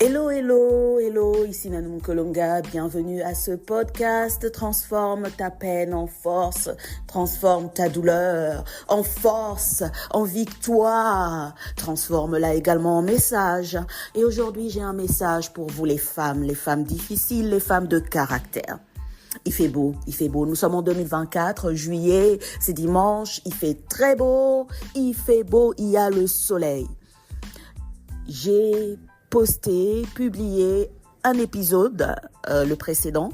Hello, hello, hello, ici Nanou Kolonga, bienvenue à ce podcast. Transforme ta peine en force, transforme ta douleur en force, en victoire, transforme-la également en message. Et aujourd'hui, j'ai un message pour vous les femmes difficiles, les femmes de caractère. Il fait beau. Nous sommes en 2024, juillet, c'est dimanche, il fait très beau, il y a le soleil. J'ai publié un épisode, le précédent,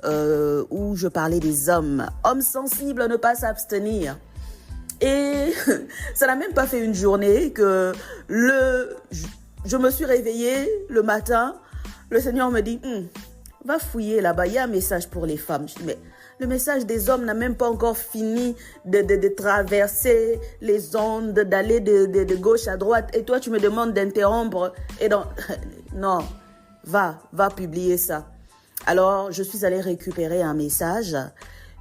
où je parlais des hommes sensibles à ne pas s'abstenir. Et ça n'a même pas fait une journée que je me suis réveillée le matin, le Seigneur me dit, va fouiller là-bas, il y a un message pour les femmes. Je dis, mais le message des hommes n'a même pas encore fini de traverser les ondes, d'aller de gauche à droite. Et toi, tu me demandes d'interrompre. Non, va publier ça. Alors, je suis allée récupérer un message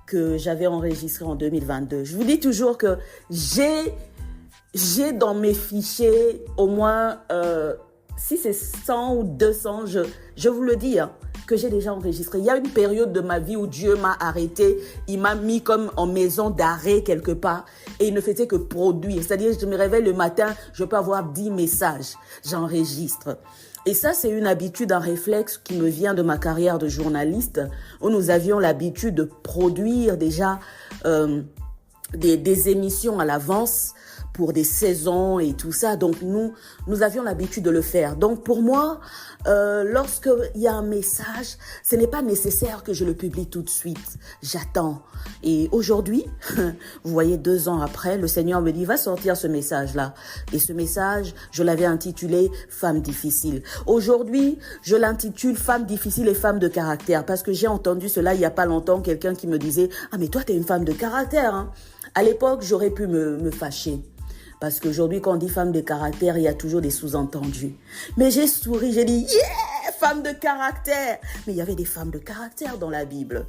que j'avais enregistré en 2022. Je vous dis toujours que j'ai dans mes fichiers au moins, si c'est 100 ou 200, je vous le dis, que j'ai déjà enregistré. Il y a une période de ma vie où Dieu m'a arrêté, il m'a mis comme en maison d'arrêt quelque part et il ne faisait que produire. C'est-à-dire, je me réveille le matin, je peux avoir 10 messages, j'enregistre. Et ça, c'est une habitude, un réflexe qui me vient de ma carrière de journaliste où nous avions l'habitude de produire déjà des émissions à l'avance pour des saisons et tout ça. Donc, nous avions l'habitude de le faire. Donc, pour moi, lorsqu'il y a un message, ce n'est pas nécessaire que je le publie tout de suite. J'attends. Et aujourd'hui, vous voyez, 2 ans après, le Seigneur me dit, va sortir ce message-là. Et ce message, je l'avais intitulé « Femmes difficiles ». Aujourd'hui, je l'intitule « Femmes difficiles et femmes de caractère » parce que j'ai entendu cela il n'y a pas longtemps, quelqu'un qui me disait « Ah, mais toi, tu es une femme de caractère, hein ». À l'époque, j'aurais pu me fâcher. Parce qu'aujourd'hui, quand on dit femme de caractère, il y a toujours des sous-entendus. Mais j'ai souri, j'ai dit, yeah, femme de caractère. Mais il y avait des femmes de caractère dans la Bible.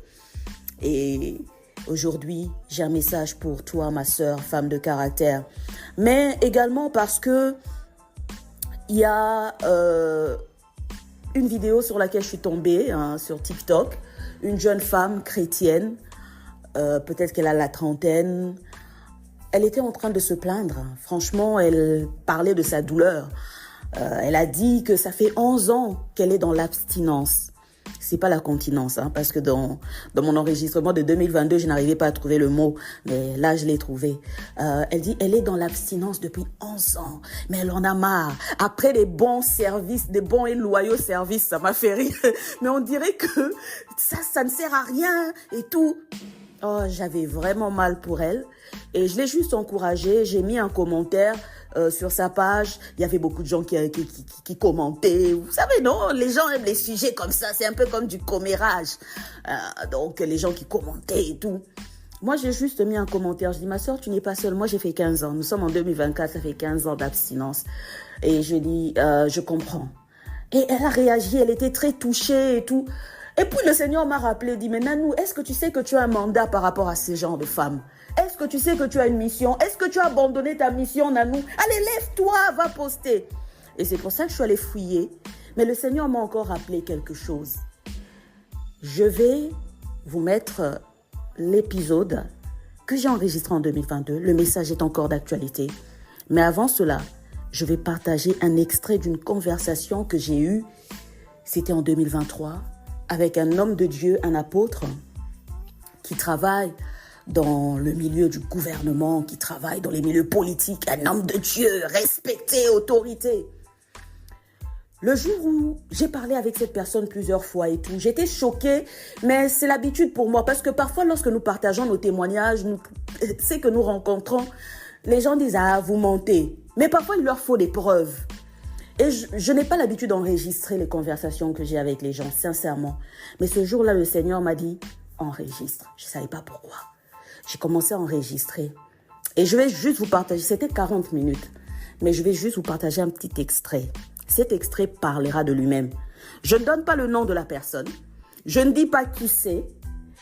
Et aujourd'hui, j'ai un message pour toi, ma sœur, femme de caractère. Mais également parce que il y a une vidéo sur laquelle je suis tombée, sur TikTok. Une jeune femme chrétienne, peut-être qu'elle a la trentaine. Elle était en train de se plaindre. Franchement, elle parlait de sa douleur. Elle a dit que ça fait 11 ans qu'elle est dans l'abstinence. C'est pas la continence, parce que dans mon enregistrement de 2022, je n'arrivais pas à trouver le mot, mais là, je l'ai trouvé. Elle dit, elle est dans l'abstinence depuis 11 ans, mais elle en a marre. Après des bons services, des bons et loyaux services, ça m'a fait rire. Mais on dirait que ça ne sert à rien et tout. Oh, j'avais vraiment mal pour elle et je l'ai juste encouragée. J'ai mis un commentaire sur sa page. Il y avait beaucoup de gens qui commentaient. Vous savez, non, les gens aiment les sujets comme ça. C'est un peu comme du commérage. Donc, les gens qui commentaient et tout. Moi, j'ai juste mis un commentaire. Je dis, ma soeur, tu n'es pas seule. Moi, j'ai fait 15 ans. Nous sommes en 2024. Ça fait 15 ans d'abstinence. Et je dis, je comprends. Et elle a réagi. Elle était très touchée et tout. Et puis le Seigneur m'a rappelé, dit, mais Nanou, est-ce que tu sais que tu as un mandat par rapport à ces genres de femmes? Est-ce que tu sais que tu as une mission? Est-ce que tu as abandonné ta mission, Nanou? Allez, lève-toi, va poster. Et c'est pour ça que je suis allée fouiller. Mais le Seigneur m'a encore rappelé quelque chose. Je vais vous mettre l'épisode que j'ai enregistré en 2022. Le message est encore d'actualité. Mais avant cela, je vais partager un extrait d'une conversation que j'ai eue. C'était en 2023. Avec un homme de Dieu, un apôtre, qui travaille dans le milieu du gouvernement, qui travaille dans les milieux politiques, un homme de Dieu, respecté, autorité. Le jour où j'ai parlé avec cette personne plusieurs fois et tout, j'étais choquée, mais c'est l'habitude pour moi, parce que parfois, lorsque nous partageons nos témoignages, c'est que nous rencontrons, les gens disent « Ah, vous mentez ». Mais parfois, il leur faut des preuves. Et je n'ai pas l'habitude d'enregistrer les conversations que j'ai avec les gens, sincèrement. Mais ce jour-là, le Seigneur m'a dit, enregistre. Je ne savais pas pourquoi. J'ai commencé à enregistrer. Et je vais juste vous partager, c'était 40 minutes. Mais je vais juste vous partager un petit extrait. Cet extrait parlera de lui-même. Je ne donne pas le nom de la personne. Je ne dis pas qui c'est.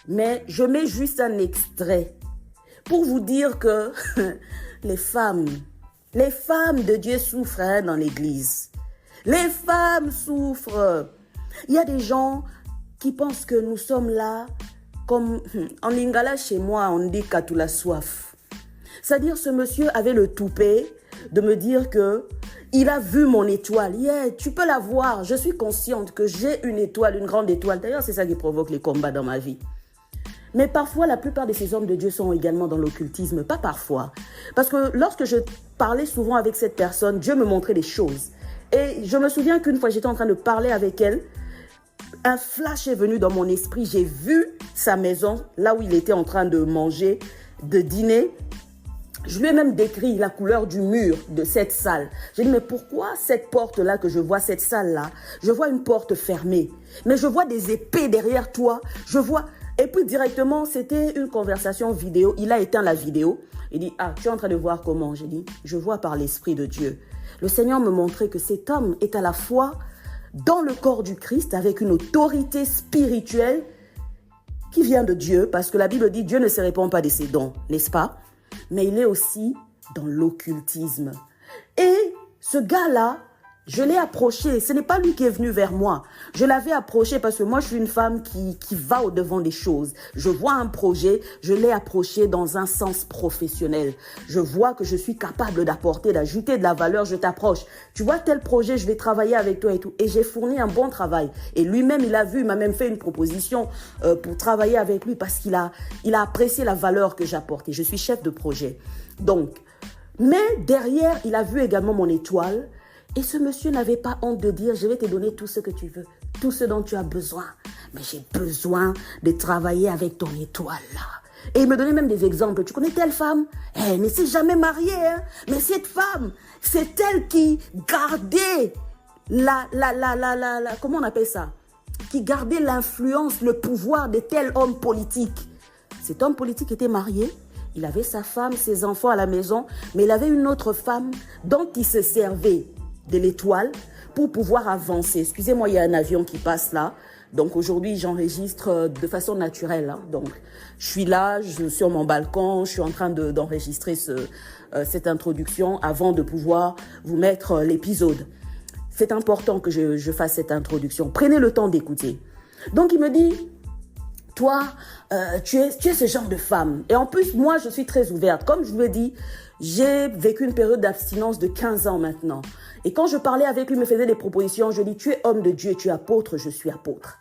Mais je mets juste un extrait pour vous dire que les femmes de Dieu souffrent dans l'église. Les femmes souffrent. Il y a des gens qui pensent que nous sommes là, comme en lingala chez moi, on dit qu'à tout la soif. C'est-à-dire, ce monsieur avait le toupet de me dire que il a vu mon étoile. Yeah, tu peux la voir. Je suis consciente que j'ai une étoile, une grande étoile. D'ailleurs, c'est ça qui provoque les combats dans ma vie. Mais parfois, la plupart de ces hommes de Dieu sont également dans l'occultisme. Pas parfois. Parce que lorsque je parlais souvent avec cette personne, Dieu me montrait des choses. Et je me souviens qu'une fois, j'étais en train de parler avec elle. Un flash est venu dans mon esprit. J'ai vu sa maison, là où il était en train de manger, de dîner. Je lui ai même décrit la couleur du mur de cette salle. J'ai dit, mais pourquoi cette porte-là que je vois, cette salle-là, je vois une porte fermée, mais je vois des épées derrière toi, je vois... Et puis directement, c'était une conversation vidéo. Il a éteint la vidéo. Il dit, ah, tu es en train de voir comment? J'ai dit, je vois par l'Esprit de Dieu. Le Seigneur me montrait que cet homme est à la fois dans le corps du Christ avec une autorité spirituelle qui vient de Dieu, parce que la Bible dit, Dieu ne se répand pas de ses dons, n'est-ce pas? Mais il est aussi dans l'occultisme. Et ce gars-là, je l'ai approché. Ce n'est pas lui qui est venu vers moi. Je l'avais approché parce que moi, je suis une femme qui va au-devant des choses. Je vois un projet, je l'ai approché dans un sens professionnel. Je vois que je suis capable d'apporter, d'ajouter de la valeur, je t'approche. Tu vois tel projet, je vais travailler avec toi et tout. Et j'ai fourni un bon travail. Et lui-même, il a vu, il m'a même fait une proposition pour travailler avec lui parce qu'il a apprécié la valeur que j'apporte. Et je suis chef de projet. Donc, mais derrière, il a vu également mon étoile. Et ce monsieur n'avait pas honte de dire, je vais te donner tout ce que tu veux, tout ce dont tu as besoin. Mais j'ai besoin de travailler avec ton étoile là. Et il me donnait même des exemples. Tu connais telle femme? Elle ne s'est jamais mariée. Hein? Mais cette femme, c'est elle qui gardait comment on appelle ça? Qui gardait l'influence, le pouvoir de tel homme politique. Cet homme politique était marié. Il avait sa femme, ses enfants à la maison. Mais il avait une autre femme dont il se servait de l'étoile pour pouvoir avancer. Excusez-moi, il y a un avion qui passe là. Donc aujourd'hui, j'enregistre de façon naturelle. Hein. Donc je suis là, je suis sur mon balcon, je suis en train d'enregistrer cette introduction avant de pouvoir vous mettre l'épisode. C'est important que je fasse cette introduction. Prenez le temps d'écouter. Donc il me dit, toi, tu es ce genre de femme. Et en plus, moi, je suis très ouverte. Comme je vous l'ai dit, j'ai vécu une période d'abstinence de 15 ans maintenant. Et quand je parlais avec lui, il me faisait des propositions. Je dis, tu es homme de Dieu, tu es apôtre, je suis apôtre.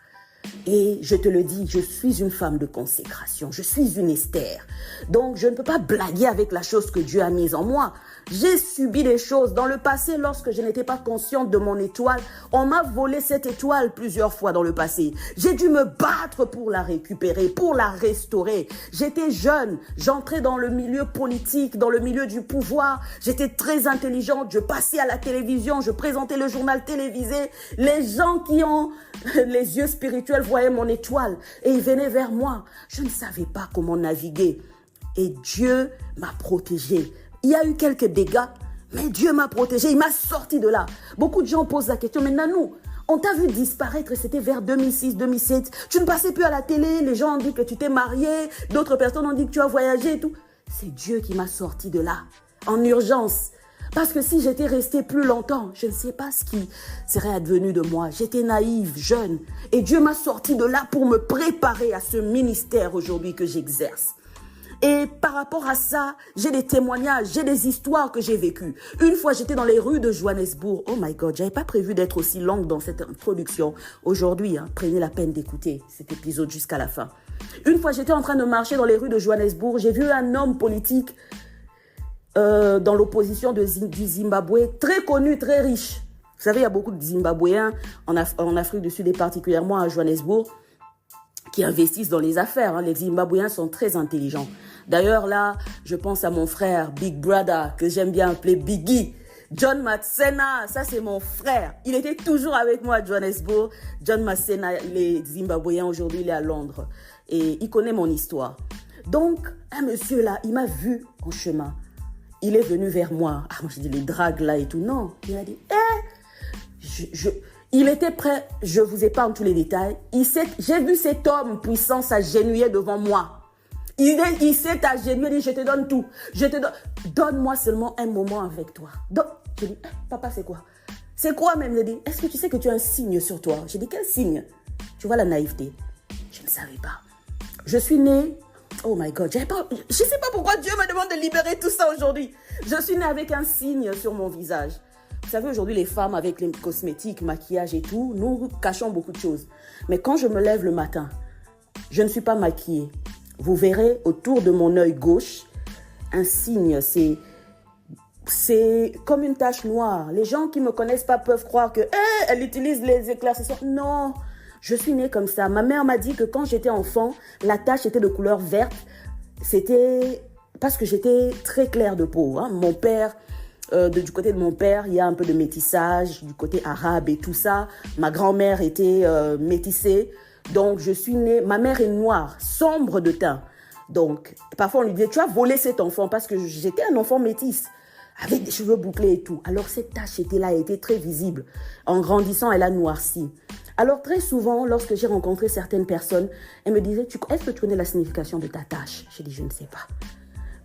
Et je te le dis, je suis une femme de consécration. Je suis une Esther. Donc, je ne peux pas blaguer avec la chose que Dieu a mise en moi. J'ai subi des choses. Dans le passé, lorsque je n'étais pas consciente de mon étoile, on m'a volé cette étoile plusieurs fois dans le passé. J'ai dû me battre pour la récupérer, pour la restaurer. J'étais jeune, j'entrais dans le milieu politique, dans le milieu du pouvoir. J'étais très intelligente, je passais à la télévision, je présentais le journal télévisé. Les gens qui ont les yeux spirituels voyaient mon étoile et ils venaient vers moi. Je ne savais pas comment naviguer. Et Dieu m'a protégée. Il y a eu quelques dégâts, mais Dieu m'a protégée. Il m'a sorti de là. Beaucoup de gens posent la question, mais Nanou, on t'a vu disparaître, c'était vers 2006, 2007. Tu ne passais plus à la télé, les gens ont dit que tu t'es marié, d'autres personnes ont dit que tu as voyagé et tout. C'est Dieu qui m'a sorti de là, en urgence. Parce que si j'étais restée plus longtemps, je ne sais pas ce qui serait advenu de moi. J'étais naïve, jeune. Et Dieu m'a sorti de là pour me préparer à ce ministère aujourd'hui que j'exerce. Et par rapport à ça, j'ai des témoignages, j'ai des histoires que j'ai vécues. Une fois, j'étais dans les rues de Johannesburg. Oh my God, j'avais pas prévu d'être aussi longue dans cette introduction. Aujourd'hui, prenez la peine d'écouter cet épisode jusqu'à la fin. Une fois, j'étais en train de marcher dans les rues de Johannesburg. J'ai vu un homme politique dans l'opposition du Zimbabwe, très connu, très riche. Vous savez, il y a beaucoup de Zimbabwéens en Afrique du Sud et particulièrement à Johannesburg qui investissent dans les affaires. Les Zimbabwéens sont très intelligents. D'ailleurs, là, je pense à mon frère, Big Brother, que j'aime bien appeler Biggie. John Matsena, ça c'est mon frère. Il était toujours avec moi à Johannesburg. John Matsena, il est Zimbabwéen, aujourd'hui il est à Londres. Et il connaît mon histoire. Donc, un monsieur là, il m'a vu en chemin. Il est venu vers moi. Ah, moi, j'ai dit les dragues là et tout. Non, il a dit, il était prêt, je vous épargne tous les détails. J'ai vu cet homme puissant s'agenouiller devant moi. Il s'est agenouillé, il dit, je te donne tout. Donne-moi seulement un moment avec toi. Donc, je dis, papa, c'est quoi? C'est quoi même? Il dit, est-ce que tu sais que tu as un signe sur toi? J'ai dit, quel signe? Tu vois la naïveté. Je ne savais pas. Je suis née, oh my God, je ne sais pas pourquoi Dieu me demande de libérer tout ça aujourd'hui. Je suis née avec un signe sur mon visage. Vous savez, aujourd'hui, les femmes avec les cosmétiques, maquillage et tout, nous cachons beaucoup de choses. Mais quand je me lève le matin, je ne suis pas maquillée. Vous verrez autour de mon œil gauche, un signe, c'est comme une tache noire. Les gens qui ne me connaissent pas peuvent croire que elle utilise les éclaircissements. Non, je suis née comme ça. Ma mère m'a dit que quand j'étais enfant, la tache était de couleur verte. C'était parce que j'étais très claire de peau. Hein. Mon père, du côté de mon père, il y a un peu de métissage, du côté arabe et tout ça. Ma grand-mère était métissée. Donc, je suis née, ma mère est noire, sombre de teint. Donc, parfois on lui disait, tu as volé cet enfant parce que j'étais un enfant métisse, avec des cheveux bouclés et tout. Alors, cette tache était là, elle était très visible. En grandissant, elle a noirci. Alors, très souvent, lorsque j'ai rencontré certaines personnes, elles me disaient, est-ce que tu connais la signification de ta tache? J'ai dit, je ne sais pas.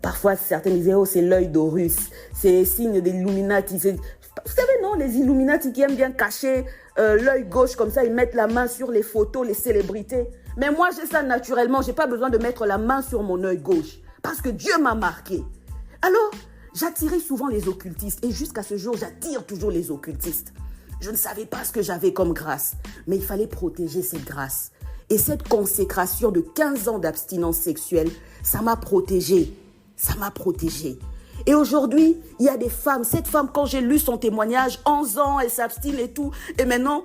Parfois, certains disaient, oh, c'est l'œil d'Horus, c'est signe des Illuminati. Vous savez, non, les Illuminati qui aiment bien cacher l'œil gauche comme ça, ils mettent la main sur les photos, les célébrités. Mais moi, j'ai ça naturellement, je n'ai pas besoin de mettre la main sur mon œil gauche parce que Dieu m'a marqué. Alors, j'attirais souvent les occultistes et jusqu'à ce jour, j'attire toujours les occultistes. Je ne savais pas ce que j'avais comme grâce, mais il fallait protéger cette grâce. Et cette consécration de 15 ans d'abstinence sexuelle, ça m'a protégée. Ça m'a protégée. Et aujourd'hui, il y a des femmes. Cette femme, quand j'ai lu son témoignage, 11 ans, elle s'abstine et tout. Et maintenant,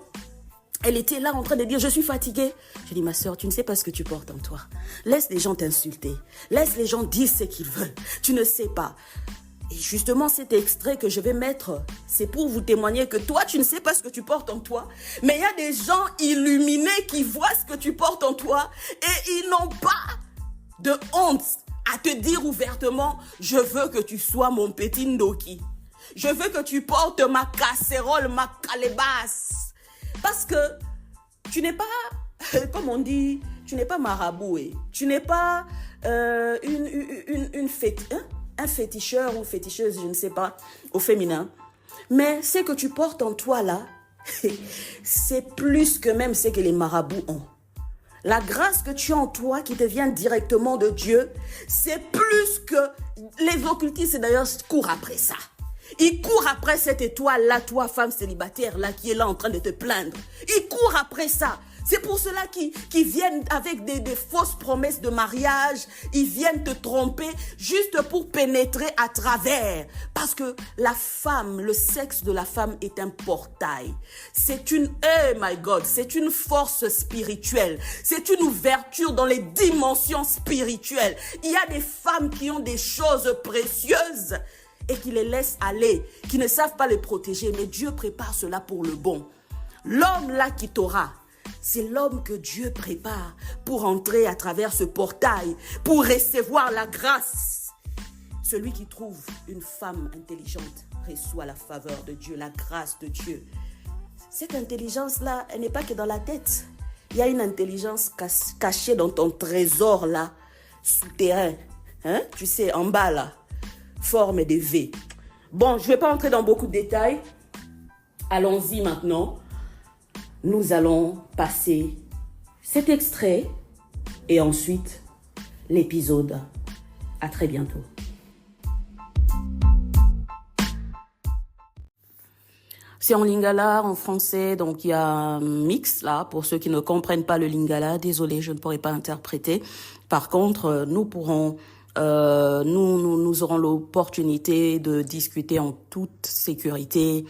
elle était là en train de dire, je suis fatiguée. Je dis, ma soeur, tu ne sais pas ce que tu portes en toi. Laisse les gens t'insulter. Laisse les gens dire ce qu'ils veulent. Tu ne sais pas. Et justement, cet extrait que je vais mettre, c'est pour vous témoigner que toi, tu ne sais pas ce que tu portes en toi. Mais il y a des gens illuminés qui voient ce que tu portes en toi et ils n'ont pas de honte à te dire ouvertement, je veux que tu sois mon petit Ndoki. Je veux que tu portes ma casserole, ma calebasse. Parce que tu n'es pas, comme on dit, tu n'es pas maraboué. Tu n'es pas un féticheur ou féticheuse, je ne sais pas, au féminin. Mais ce que tu portes en toi là, c'est plus que même ce que les marabouts ont. La grâce que tu as en toi, qui te vient directement de Dieu, c'est plus que les occultistes, d'ailleurs, courent après ça. Ils courent après cette étoile-là, toi, femme célibataire-là, qui est là en train de te plaindre. Ils courent après ça. C'est pour cela qu'ils viennent avec des fausses promesses de mariage. Ils viennent te tromper juste pour pénétrer à travers. Parce que la femme, le sexe de la femme est un portail. C'est une, oh my God, c'est une force spirituelle. C'est une ouverture dans les dimensions spirituelles. Il y a des femmes qui ont des choses précieuses et qui les laissent aller, qui ne savent pas les protéger. Mais Dieu prépare cela pour le bon. L'homme là qui t'aura, c'est l'homme que Dieu prépare pour entrer à travers ce portail, pour recevoir la grâce. Celui qui trouve une femme intelligente reçoit la faveur de Dieu, la grâce de Dieu. Cette intelligence-là, elle n'est pas que dans la tête. Il y a une intelligence cachée dans ton trésor là, souterrain. Hein? Tu sais, en bas là, forme de V. Bon, je ne vais pas entrer dans beaucoup de détails. Allons-y maintenant. Nous allons passer cet extrait et ensuite l'épisode. À très bientôt. C'est en lingala, en français, donc il y a un mix là, pour ceux qui ne comprennent pas le lingala. Désolé, je ne pourrai pas interpréter. Par contre, nous pourrons, nous aurons l'opportunité de discuter en toute sécurité,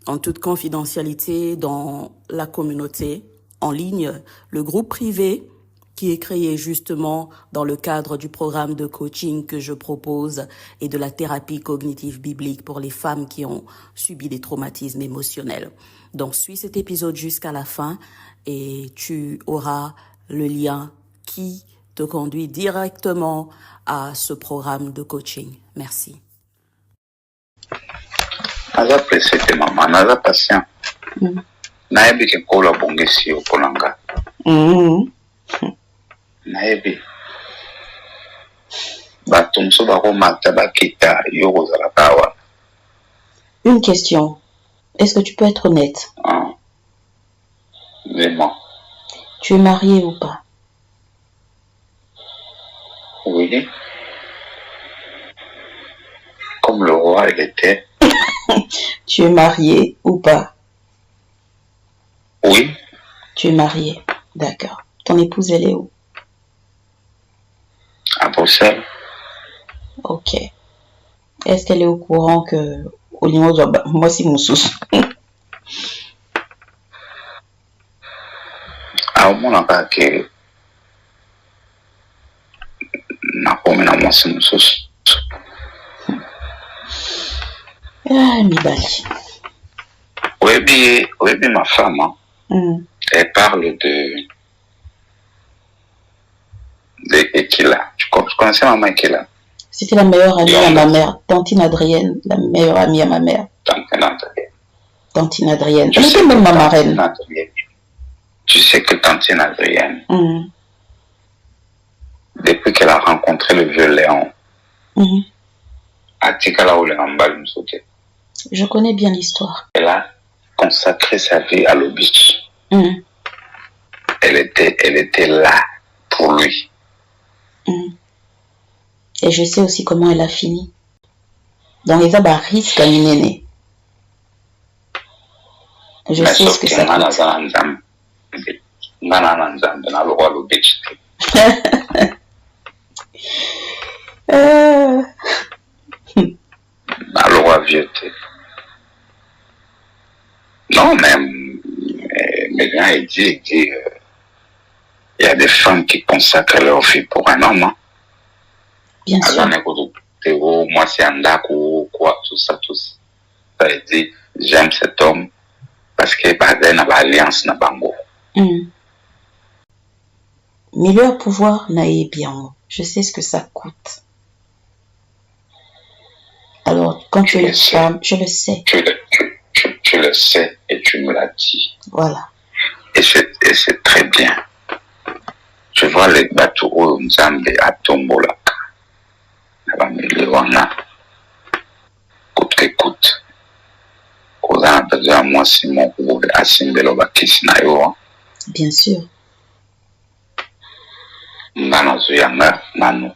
en toute confidentialité dans la communauté en ligne, le groupe privé qui est créé justement dans le cadre du programme de coaching que je propose et de la thérapie cognitive biblique pour les femmes qui ont subi des traumatismes émotionnels. Donc, suis cet épisode jusqu'à la fin et tu auras le lien qui te conduit directement à ce programme de coaching. Merci. Naza pressé te mama, naza patient. Nayebi ke kola bongesi okolanga. Nayebi. Bato mosusu bakomata bakita yo kozala kawa. Une question. Est-ce que tu peux être honnête? Hein? Dis-moi. Tu es marié ou pas? Oui. Comme le roi, il était. Tu es marié ou pas? Oui. Tu es marié. D'accord. Ton épouse, elle est où? À Bruxelles. Ok. Est-ce qu'elle est au courant que moi c'est mon sous? Au moins, que nakomi na mwasi mosusu. Ah, Mibali. Oui, ma femme, hein, elle parle de Ekila. Tu connaissais maman Ekila? C'était la meilleure amie à ma mère, Tantine Adrienne, la meilleure amie à ma mère. Tantine Adrienne. Tantine Adrienne. Elle était même ma marraine. Tu sais que Tantine Adrienne, depuis qu'elle a rencontré le vieux Léon, je connais bien l'histoire. Elle a consacré sa vie à l'Obich. Elle était là pour lui. Et je sais aussi comment elle a fini. Dans les risque à une. Je sais ce que ça coûte. Le roi vieux. Non, mais bien, il dit, il y a des femmes qui consacrent leur vie pour un homme. Hein. Bien sûr. Moi, c'est Andako, quoi, tout ça. Ça, il dit, j'aime cet homme parce qu'il y a une alliance na bango. Mais leur pouvoir n'a bien. Je sais ce que ça coûte. Alors, quand tu es femme, je le sais. Tu le sais et tu me l'as dit. Voilà. Et c'est très bien. Tu vois les bateaux où Nzambe a tombolaka. Coûte que coûte. On a besoin de moi si mon groupe a simbelo bakisi na yo. Bien sûr. Ngana zuyanga nanu.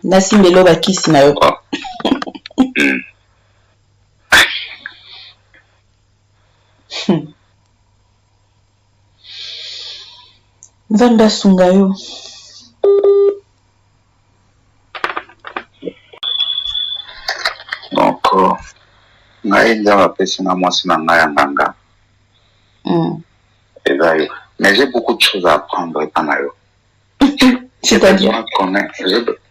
Na simbelo bakisi na yo. Vanda Sungayo. Donc, mais j'ai beaucoup de choses à apprendre. C'est-à-dire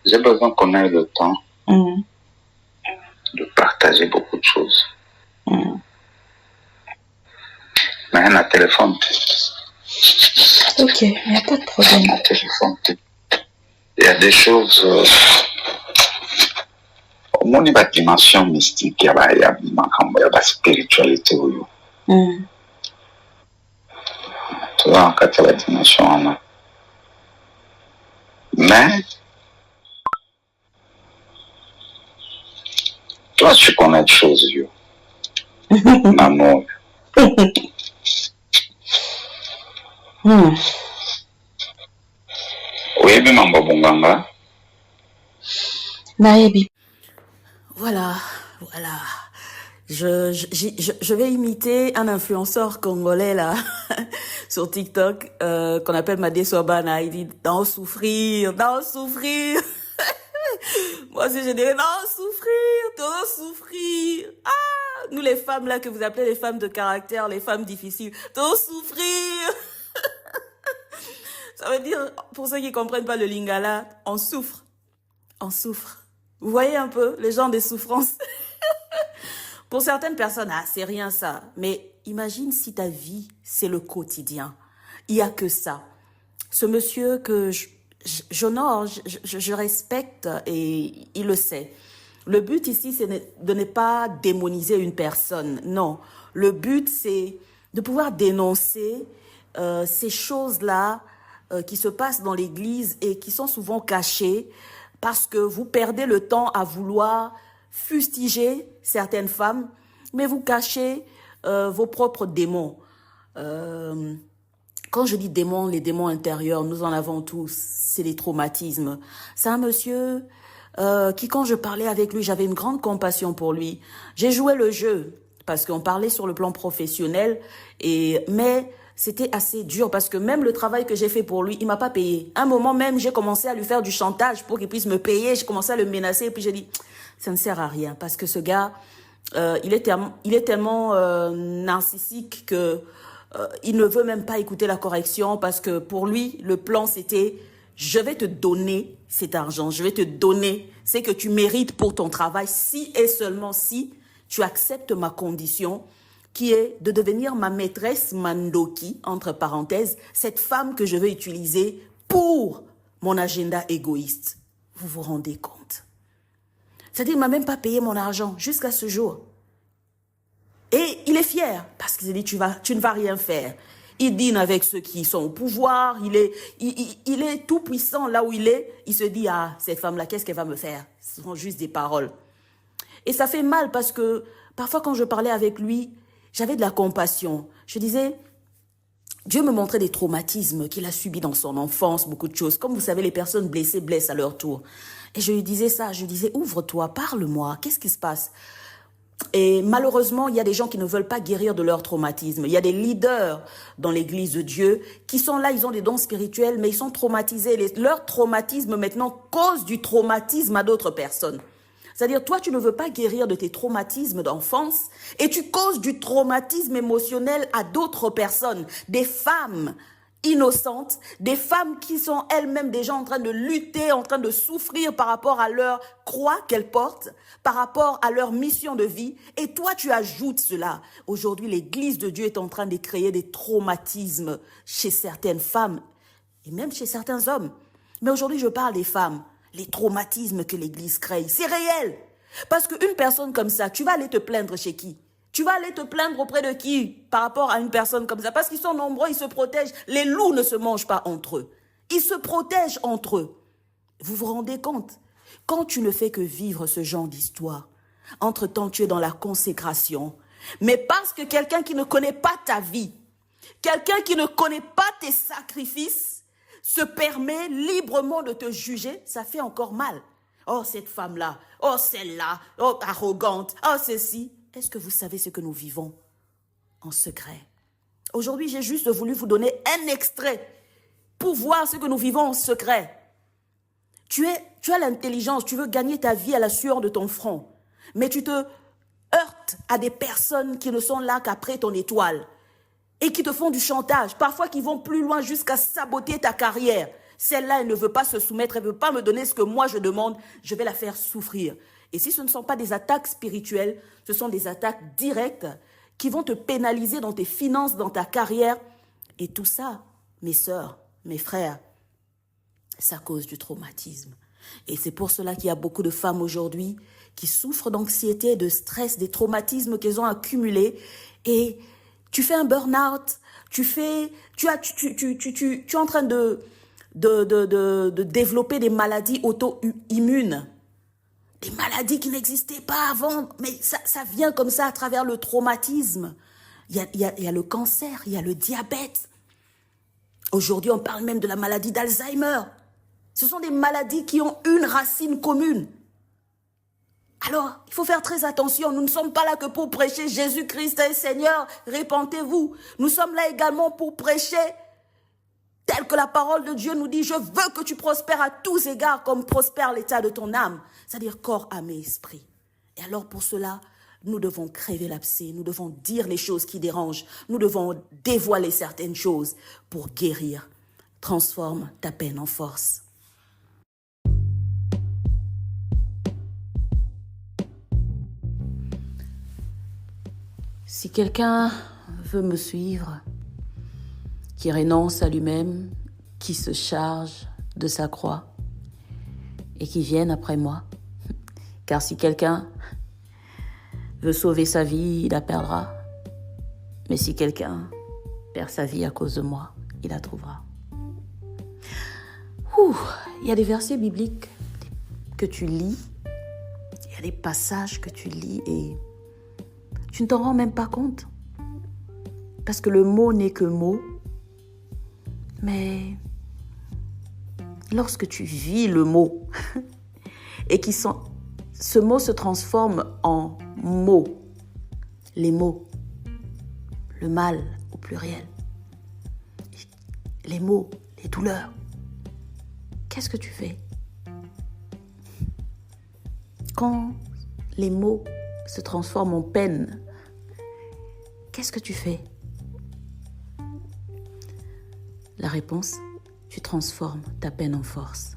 j'ai besoin qu'on ait le temps de partager beaucoup de choses. Mais un téléphone. Ok, il n'y a pas de problème. Il y a des choses. Au moins, il y a une dimension mystique, il y a la spiritualité. Tu vois, en cas de la dimension. Mais, toi, tu connais des choses, yo. Maman. Oui, mais Mambo Bonganga. Naebi. Voilà. Je vais imiter un influenceur congolais là sur TikTok qu'on appelle Madé Sobana. Il dit d'en souffrir. Moi aussi je dirais d'en souffrir. Ah, nous les femmes là que vous appelez les femmes de caractère, les femmes difficiles, d'en souffrir. Ça veut dire, pour ceux qui comprennent pas le lingala, on souffre. Vous voyez un peu les gens des souffrances. Pour certaines personnes, c'est rien ça. Mais imagine si ta vie, c'est le quotidien. Il n'y a que ça. Ce monsieur que j'honore, je respecte et il le sait. Le but ici, c'est de ne pas démoniser une personne. Non. Le but, c'est de pouvoir dénoncer ces choses-là qui se passent dans l'église et qui sont souvent cachées parce que vous perdez le temps à vouloir fustiger certaines femmes, mais vous cachez vos propres démons. Quand je dis démons, les démons intérieurs, nous en avons tous, c'est les traumatismes. C'est un monsieur qui, quand je parlais avec lui, j'avais une grande compassion pour lui. J'ai joué le jeu, parce qu'on parlait sur le plan professionnel, mais c'était assez dur, parce que même le travail que j'ai fait pour lui, il m'a pas payé. À un moment même, j'ai commencé à lui faire du chantage pour qu'il puisse me payer, j'ai commencé à le menacer, et puis j'ai dit, ça ne sert à rien, parce que ce gars, il est tellement narcissique que il ne veut même pas écouter la correction, parce que pour lui, le plan c'était, je vais te donner cet argent, je vais te donner ce que tu mérites pour ton travail, si et seulement si tu acceptes ma condition, qui est de devenir ma maîtresse Mandoki, entre parenthèses, cette femme que je vais utiliser pour mon agenda égoïste. Vous vous rendez compte? C'est-à-dire, il ne m'a même pas payé mon argent jusqu'à ce jour. Et il est fier, parce qu'il dit, tu ne vas rien faire. Il dîne avec ceux qui sont au pouvoir, il est tout puissant là où il est. Il se dit, ah, cette femme-là, qu'est-ce qu'elle va me faire? Ce sont juste des paroles. Et ça fait mal, parce que parfois quand je parlais avec lui, j'avais de la compassion. Je disais, Dieu me montrait des traumatismes qu'il a subis dans son enfance, beaucoup de choses. Comme vous savez, les personnes blessées blessent à leur tour. Et je lui disais ça, je lui disais, ouvre-toi, parle-moi, qu'est-ce qui se passe? Et malheureusement, il y a des gens qui ne veulent pas guérir de leur traumatisme. Il y a des leaders dans l'église de Dieu qui sont là, ils ont des dons spirituels, mais ils sont traumatisés. Leur traumatisme maintenant cause du traumatisme à d'autres personnes. C'est-à-dire, toi, tu ne veux pas guérir de tes traumatismes d'enfance et tu causes du traumatisme émotionnel à d'autres personnes, des femmes innocentes, des femmes qui sont elles-mêmes déjà en train de lutter, en train de souffrir par rapport à leur croix qu'elles portent, par rapport à leur mission de vie. Et toi, tu ajoutes cela. Aujourd'hui, l'Église de Dieu est en train de créer des traumatismes chez certaines femmes et même chez certains hommes. Mais aujourd'hui, je parle des femmes. Les traumatismes que l'Église crée, c'est réel. Parce qu'une personne comme ça, tu vas aller te plaindre chez qui? Tu vas aller te plaindre auprès de qui par rapport à une personne comme ça? Parce qu'ils sont nombreux, ils se protègent. Les loups ne se mangent pas entre eux. Ils se protègent entre eux. Vous vous rendez compte? Quand tu ne fais que vivre ce genre d'histoire, entre-temps tu es dans la consécration. Mais parce que quelqu'un qui ne connaît pas ta vie, quelqu'un qui ne connaît pas tes sacrifices, se permet librement de te juger, ça fait encore mal. Oh, cette femme-là, oh, celle-là, oh, arrogante, oh, ceci. Est-ce que vous savez ce que nous vivons en secret? Aujourd'hui, j'ai juste voulu vous donner un extrait pour voir ce que nous vivons en secret. Tu as l'intelligence, tu veux gagner ta vie à la sueur de ton front, mais tu te heurtes à des personnes qui ne sont là qu'après ton étoile. Et qui te font du chantage, parfois qui vont plus loin jusqu'à saboter ta carrière. Celle-là, elle ne veut pas se soumettre, elle ne veut pas me donner ce que moi je demande, je vais la faire souffrir. Et si ce ne sont pas des attaques spirituelles, ce sont des attaques directes qui vont te pénaliser dans tes finances, dans ta carrière. Et tout ça, mes sœurs, mes frères, c'est à cause du traumatisme. Et c'est pour cela qu'il y a beaucoup de femmes aujourd'hui qui souffrent d'anxiété, de stress, des traumatismes qu'elles ont accumulés. Et tu fais un burn-out, tu es en train de développer des maladies auto-immunes, des maladies qui n'existaient pas avant, mais ça vient comme ça à travers le traumatisme. Il y a le cancer, il y a le diabète. Aujourd'hui, on parle même de la maladie d'Alzheimer. Ce sont des maladies qui ont une racine commune. Alors, il faut faire très attention. Nous ne sommes pas là que pour prêcher Jésus-Christ est Seigneur, répentez-vous. Nous sommes là également pour prêcher tel que la parole de Dieu nous dit, je veux que tu prospères à tous égards comme prospère l'état de ton âme, c'est-à-dire corps, âme et esprit. Et alors pour cela, nous devons crever l'abcès, nous devons dire les choses qui dérangent, nous devons dévoiler certaines choses pour guérir. Transforme ta peine en force. Si quelqu'un veut me suivre, qui renonce à lui-même, qui se charge de sa croix et qui vienne après moi, car si quelqu'un veut sauver sa vie, il la perdra. Mais si quelqu'un perd sa vie à cause de moi, il la trouvera. Il y a des versets bibliques que tu lis, il y a des passages que tu lis et Tu ne t'en rends même pas compte. Parce que le mot n'est que mot. Mais lorsque tu vis le mot et ce mot se transforme en mots, les mots, le mal au pluriel, les mots, les douleurs, qu'est-ce que tu fais? Quand les mots se transforment en peine, qu'est-ce que tu fais? La réponse, tu transformes ta peine en force.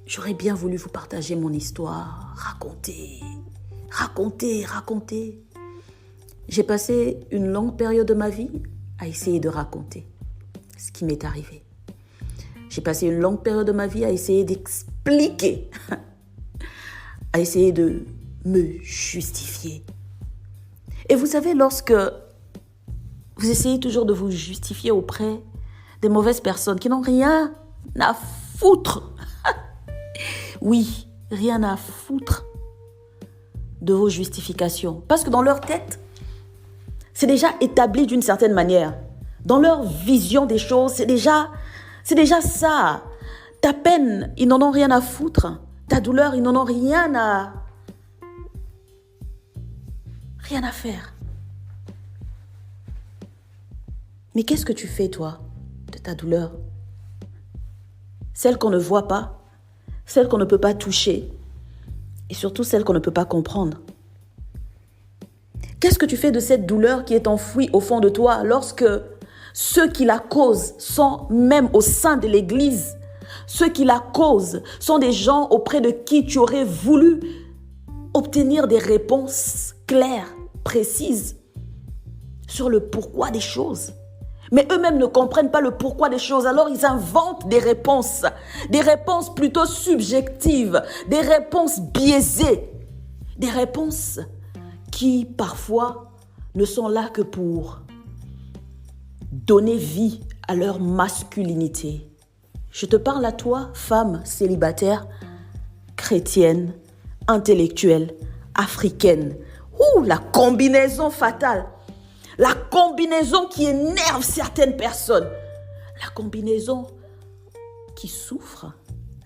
J'aurais bien voulu vous partager mon histoire, raconter. J'ai passé une longue période de ma vie à essayer de raconter ce qui m'est arrivé. J'ai passé une longue période de ma vie à essayer d'expliquer, à essayer de me justifier. Et vous savez, lorsque vous essayez toujours de vous justifier auprès des mauvaises personnes qui n'ont rien à foutre, oui, rien à foutre de vos justifications. Parce que dans leur tête, c'est déjà établi d'une certaine manière. Dans leur vision des choses, c'est déjà ça. Ta peine, ils n'en ont rien à foutre. Ta douleur, ils n'en ont rien à faire. Mais qu'est-ce que tu fais, toi, de ta douleur? Celle qu'on ne voit pas, celle qu'on ne peut pas toucher, et surtout celle qu'on ne peut pas comprendre. Qu'est-ce que tu fais de cette douleur qui est enfouie au fond de toi lorsque ceux qui la causent sont même au sein de l'Église? Ceux qui la causent sont des gens auprès de qui tu aurais voulu obtenir des réponses claires, précises sur le pourquoi des choses. Mais eux-mêmes ne comprennent pas le pourquoi des choses. Alors ils inventent des réponses plutôt subjectives, des réponses biaisées, des réponses qui parfois ne sont là que pour donner vie à leur masculinité. Je te parle à toi, femme célibataire, chrétienne, intellectuelle, africaine. Ouh, la combinaison fatale. La combinaison qui énerve certaines personnes. La combinaison qui souffre.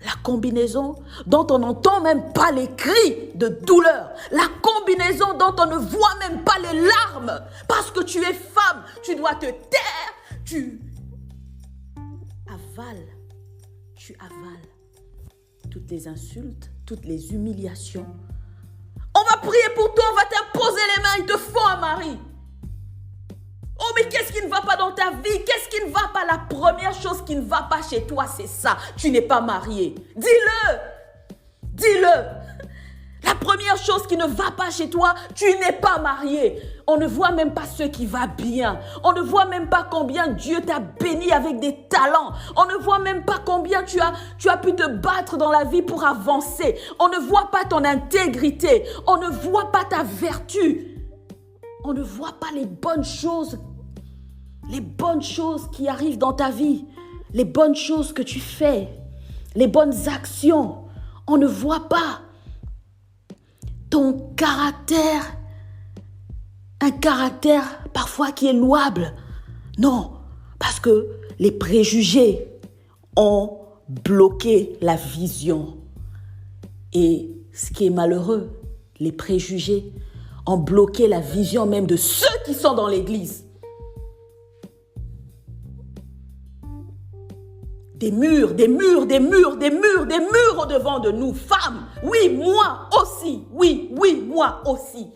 La combinaison dont on n'entend même pas les cris de douleur. La combinaison dont on ne voit même pas les larmes. Parce que tu es femme, tu dois te taire. Tu avales toutes les insultes, toutes les humiliations. On va prier pour toi, on va t'imposer les mains, il te faut un mari. Oh, mais qu'est-ce qui ne va pas dans ta vie? Qu'est-ce qui ne va pas? La première chose qui ne va pas chez toi, c'est ça. Tu n'es pas marié. Dis-le. La première chose qui ne va pas chez toi, tu n'es pas marié. On ne voit même pas ce qui va bien. On ne voit même pas combien Dieu t'a béni avec des talents. On ne voit même pas combien tu as pu te battre dans la vie pour avancer. On ne voit pas ton intégrité. On ne voit pas ta vertu. On ne voit pas les bonnes choses qui arrivent dans ta vie, les bonnes choses que tu fais, les bonnes actions. On ne voit pas ton caractère, un caractère parfois qui est louable. Non, parce que les préjugés ont bloqué la vision. Et ce qui est malheureux, les préjugés ont bloqué la vision même de ceux qui sont dans l'église. Des murs au-devant de nous, femmes. Oui, moi aussi. Moi aussi.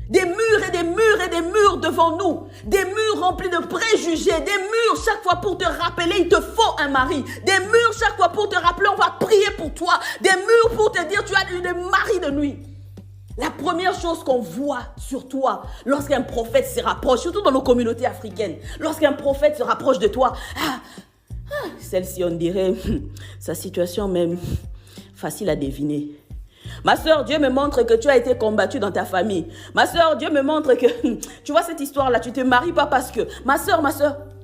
Des murs et des murs devant nous. Des murs remplis de préjugés. Des murs chaque fois pour te rappeler, il te faut un mari. Des murs chaque fois pour te rappeler, on va prier pour toi. Des murs pour te dire, tu as une mari de nuit. La première chose qu'on voit sur toi, lorsqu'un prophète se rapproche, surtout dans nos communautés africaines, lorsqu'un prophète se rapproche de toi, celle-ci, on dirait, sa situation même facile à deviner. Ma sœur, Dieu me montre que tu as été combattue dans ta famille. Ma sœur, Dieu me montre que, tu vois cette histoire-là, tu ne te maries pas parce que, ma sœur,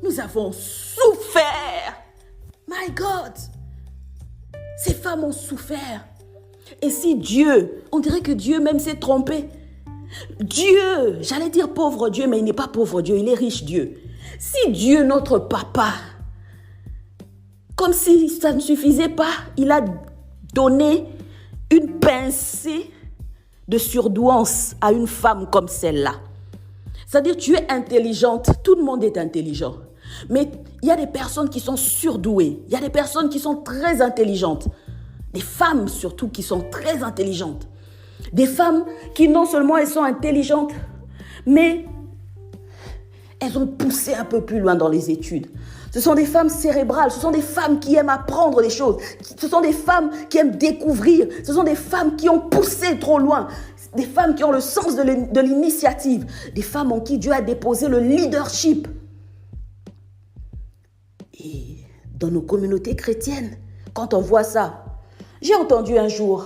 nous avons souffert. My God, ces femmes ont souffert. Et si Dieu, on dirait que Dieu même s'est trompé. Dieu, j'allais dire pauvre Dieu, mais il n'est pas pauvre Dieu, il est riche Dieu. Si Dieu, notre papa, comme si ça ne suffisait pas, il a donné une pincée de surdouance à une femme comme celle-là. C'est-à-dire, tu es intelligente, tout le monde est intelligent. Mais il y a des personnes qui sont surdouées, il y a des personnes qui sont très intelligentes. Des femmes surtout qui sont très intelligentes. Des femmes qui non seulement elles sont intelligentes, mais elles ont poussé un peu plus loin dans les études. Ce sont des femmes cérébrales, ce sont des femmes qui aiment apprendre des choses, ce sont des femmes qui aiment découvrir, ce sont des femmes qui ont poussé trop loin, des femmes qui ont le sens de l'initiative, des femmes en qui Dieu a déposé le leadership. Et dans nos communautés chrétiennes, quand on voit ça, j'ai entendu un jour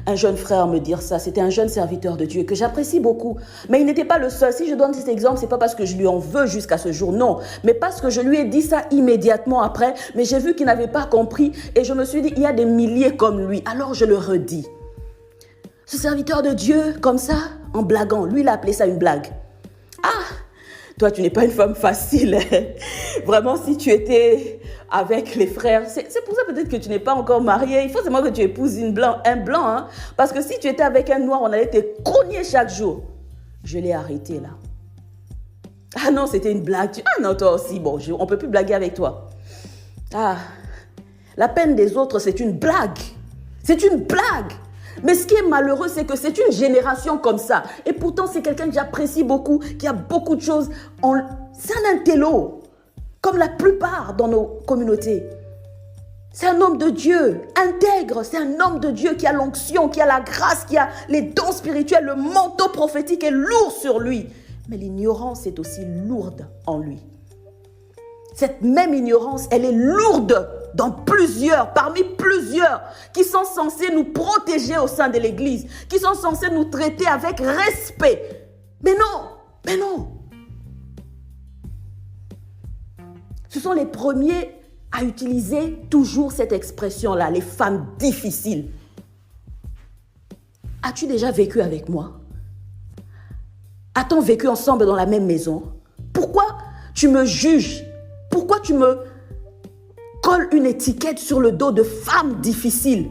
un jeune frère me dire ça. C'était un jeune serviteur de Dieu que j'apprécie beaucoup. Mais il n'était pas le seul. Si je donne cet exemple, c'est pas parce que je lui en veux jusqu'à ce jour, non. Mais parce que je lui ai dit ça immédiatement après. Mais j'ai vu qu'il n'avait pas compris. Et je me suis dit, il y a des milliers comme lui. Alors je le redis. Ce serviteur de Dieu, comme ça, en blaguant, lui, il a appelé ça une blague. Ah, toi, tu n'es pas une femme facile. Vraiment, si tu étais avec les frères, c'est pour ça peut-être que tu n'es pas encore mariée. Il faut seulement que tu épouses un blanc. Hein? Parce que si tu étais avec un noir, on allait te cogner chaque jour. Je l'ai arrêté là. Ah non, c'était une blague. Ah non, toi aussi, bon, on ne peut plus blaguer avec toi. Ah, la peine des autres, c'est une blague. C'est une blague. Mais ce qui est malheureux, c'est que c'est une génération comme ça. Et pourtant, c'est quelqu'un que j'apprécie beaucoup, qui a beaucoup de choses. C'est un intello, comme la plupart dans nos communautés. C'est un homme de Dieu, intègre. C'est un homme de Dieu qui a l'onction, qui a la grâce, qui a les dons spirituels. Le manteau prophétique est lourd sur lui. Mais l'ignorance est aussi lourde en lui. Cette même ignorance, elle est lourde parmi plusieurs qui sont censés nous protéger au sein de l'Église, qui sont censés nous traiter avec respect. Mais non. Ce sont les premiers à utiliser toujours cette expression-là, les femmes difficiles. As-tu déjà vécu avec moi? A-t-on vécu ensemble dans la même maison? Pourquoi tu me juges? Pourquoi tu me colles une étiquette sur le dos de femme difficile?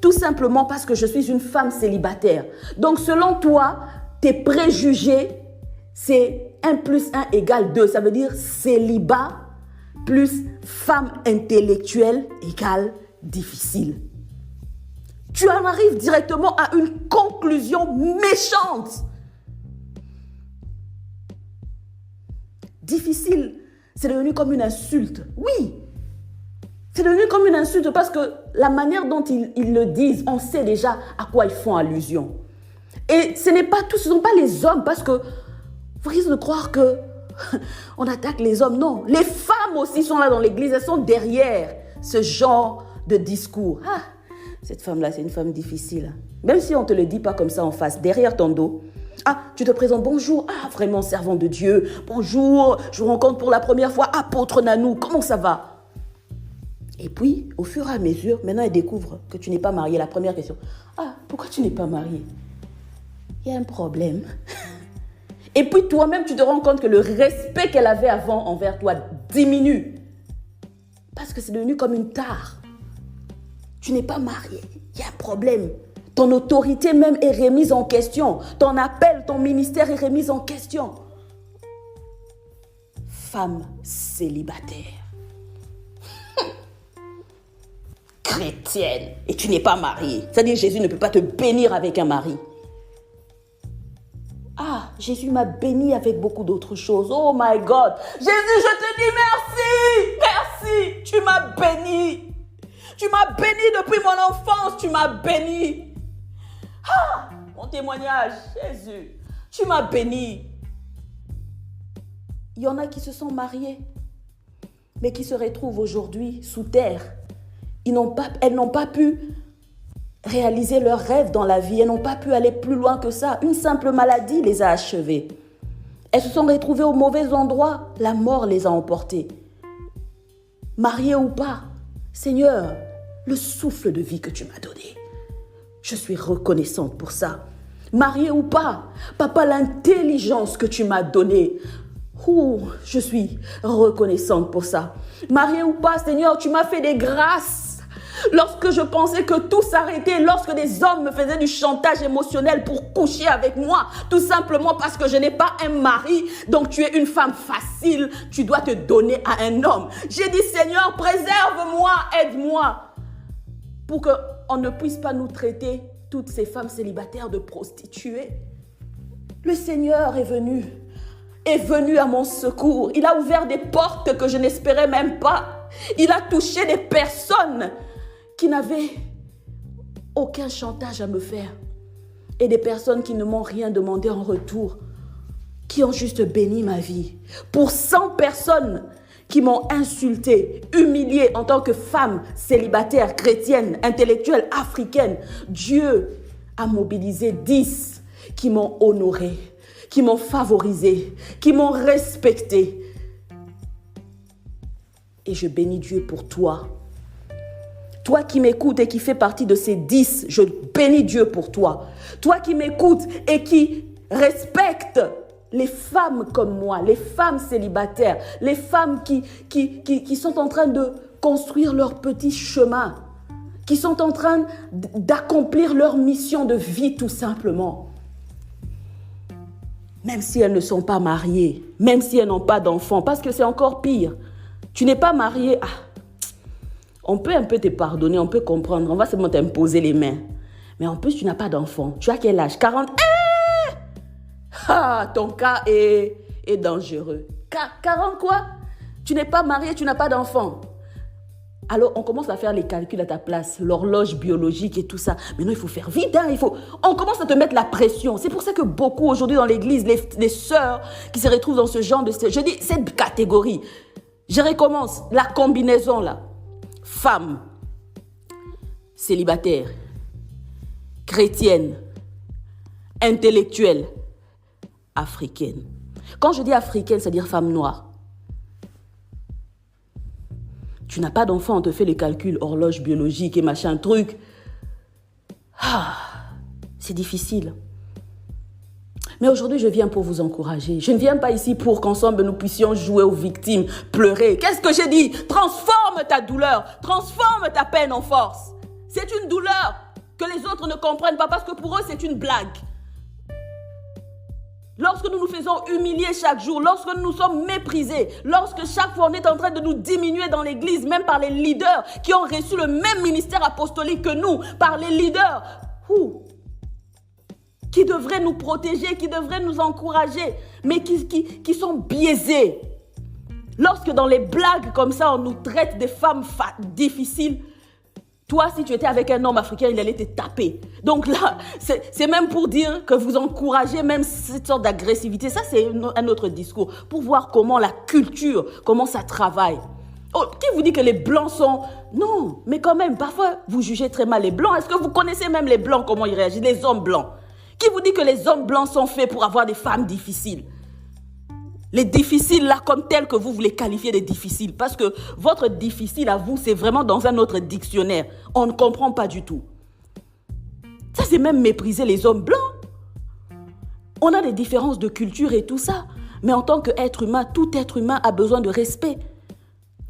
Tout simplement parce que je suis une femme célibataire. Donc selon toi, tes préjugés, c'est 1 + 1 = 2. Ça veut dire célibat plus femme intellectuelle égale difficile. Tu en arrives directement à une conclusion méchante. Difficile, c'est devenu comme une insulte. Oui, c'est devenu comme une insulte parce que la manière dont ils le disent, on sait déjà à quoi ils font allusion. Et ce ne sont pas les hommes, parce que vous risquez de croire que on attaque les hommes. Non, les femmes aussi sont là dans l'église, elles sont derrière ce genre de discours. Ah, cette femme-là, c'est une femme difficile. Même si on ne te le dit pas comme ça en face, derrière ton dos. Ah, tu te présentes, bonjour, ah, vraiment servant de Dieu, bonjour, je vous rencontre pour la première fois, apôtre Nanou, comment ça va? Et puis, au fur et à mesure, maintenant elle découvre que tu n'es pas mariée. La première question, ah, pourquoi tu n'es pas mariée? Il y a un problème. Et puis toi-même, tu te rends compte que le respect qu'elle avait avant envers toi diminue. Parce que c'est devenu comme une tare. Tu n'es pas mariée, il y a un problème. Ton autorité même est remise en question. Ton appel, ton ministère est remis en question. Femme célibataire. Chrétienne. Et tu n'es pas mariée. C'est-à-dire que Jésus ne peut pas te bénir avec un mari. Ah, Jésus m'a béni avec beaucoup d'autres choses. Oh my God. Jésus, je te dis merci. Merci. Tu m'as béni. Tu m'as béni depuis mon enfance. Tu m'as béni. Ah, mon témoignage, Jésus, tu m'as béni. Il y en a qui se sont mariés, mais qui se retrouvent aujourd'hui sous terre. Elles n'ont pas pu réaliser leurs rêves dans la vie. Elles n'ont pas pu aller plus loin que ça. Une simple maladie les a achevées. Elles se sont retrouvées au mauvais endroit. La mort les a emportées. Mariées ou pas, Seigneur, le souffle de vie que tu m'as donné, je suis reconnaissante pour ça. Marié ou pas, papa, l'intelligence que tu m'as donnée, je suis reconnaissante pour ça. Marié ou pas, Seigneur, tu m'as fait des grâces. Lorsque je pensais que tout s'arrêtait, lorsque des hommes me faisaient du chantage émotionnel pour coucher avec moi, tout simplement parce que je n'ai pas un mari, donc tu es une femme facile, tu dois te donner à un homme. J'ai dit, Seigneur, préserve-moi, aide-moi, pour qu'on ne puisse pas nous traiter, toutes ces femmes célibataires, de prostituées. Le Seigneur est venu à mon secours. Il a ouvert des portes que je n'espérais même pas. Il a touché des personnes qui n'avaient aucun chantage à me faire. Et des personnes qui ne m'ont rien demandé en retour, qui ont juste béni ma vie. Pour 100 personnes qui m'ont insultée, humiliée en tant que femme célibataire, chrétienne, intellectuelle, africaine, Dieu a mobilisé 10 qui m'ont honorée, qui m'ont favorisée, qui m'ont respectée. Et je bénis Dieu pour toi. Toi qui m'écoutes et qui fais partie de ces 10, je bénis Dieu pour toi. Toi qui m'écoutes et qui respectes les femmes comme moi, les femmes célibataires, les femmes qui sont en train de construire leur petit chemin, qui sont en train d'accomplir leur mission de vie tout simplement. Même si elles ne sont pas mariées, même si elles n'ont pas d'enfants, parce que c'est encore pire. Tu n'es pas marié, on peut un peu te pardonner, on peut comprendre, on va seulement t'imposer les mains. Mais en plus, tu n'as pas d'enfant. Tu as quel âge? 40? Ton cas est dangereux. 40 quoi? Tu n'es pas marié, tu n'as pas d'enfant. Alors, on commence à faire les calculs à ta place, l'horloge biologique et tout ça. Mais non, il faut faire vite, on commence à te mettre la pression. C'est pour ça que beaucoup aujourd'hui dans l'église, les sœurs qui se retrouvent dans ce genre de... Je dis, cette catégorie. Je recommence, la combinaison là. Femme, célibataire, chrétienne, intellectuelle, africaine. Quand je dis africaine, c'est-à-dire femme noire. Tu n'as pas d'enfant, on te fait les calculs, horloge biologique et machin truc. C'est difficile. Mais aujourd'hui, je viens pour vous encourager. Je ne viens pas ici pour qu'ensemble nous puissions jouer aux victimes, pleurer. Qu'est-ce que j'ai dit? Transforme ta douleur, transforme ta peine en force. C'est une douleur que les autres ne comprennent pas parce que pour eux, c'est une blague. Lorsque nous nous faisons humilier chaque jour, lorsque nous sommes méprisés, lorsque chaque fois on est en train de nous diminuer dans l'église, même par les leaders qui ont reçu le même ministère apostolique que nous, par les leaders qui devraient nous protéger, qui devraient nous encourager, mais qui sont biaisés. Lorsque dans les blagues comme ça, on nous traite des femmes difficiles, toi, si tu étais avec un homme africain, il allait te taper. Donc là, c'est même pour dire que vous encouragez même cette sorte d'agressivité. Ça, c'est un autre discours. Pour voir comment la culture, comment ça travaille. Qui vous dit que les blancs sont... Non, mais quand même, parfois, vous jugez très mal les blancs. Est-ce que vous connaissez même les blancs, comment ils réagissent, les hommes blancs? Qui vous dit que les hommes blancs sont faits pour avoir des femmes difficiles? Les difficiles là, comme tels que vous les qualifiez des difficiles. Parce que votre difficile à vous, c'est vraiment dans un autre dictionnaire. On ne comprend pas du tout. Ça, c'est même mépriser les hommes blancs. On a des différences de culture et tout ça. Mais en tant qu'être humain, tout être humain a besoin de respect.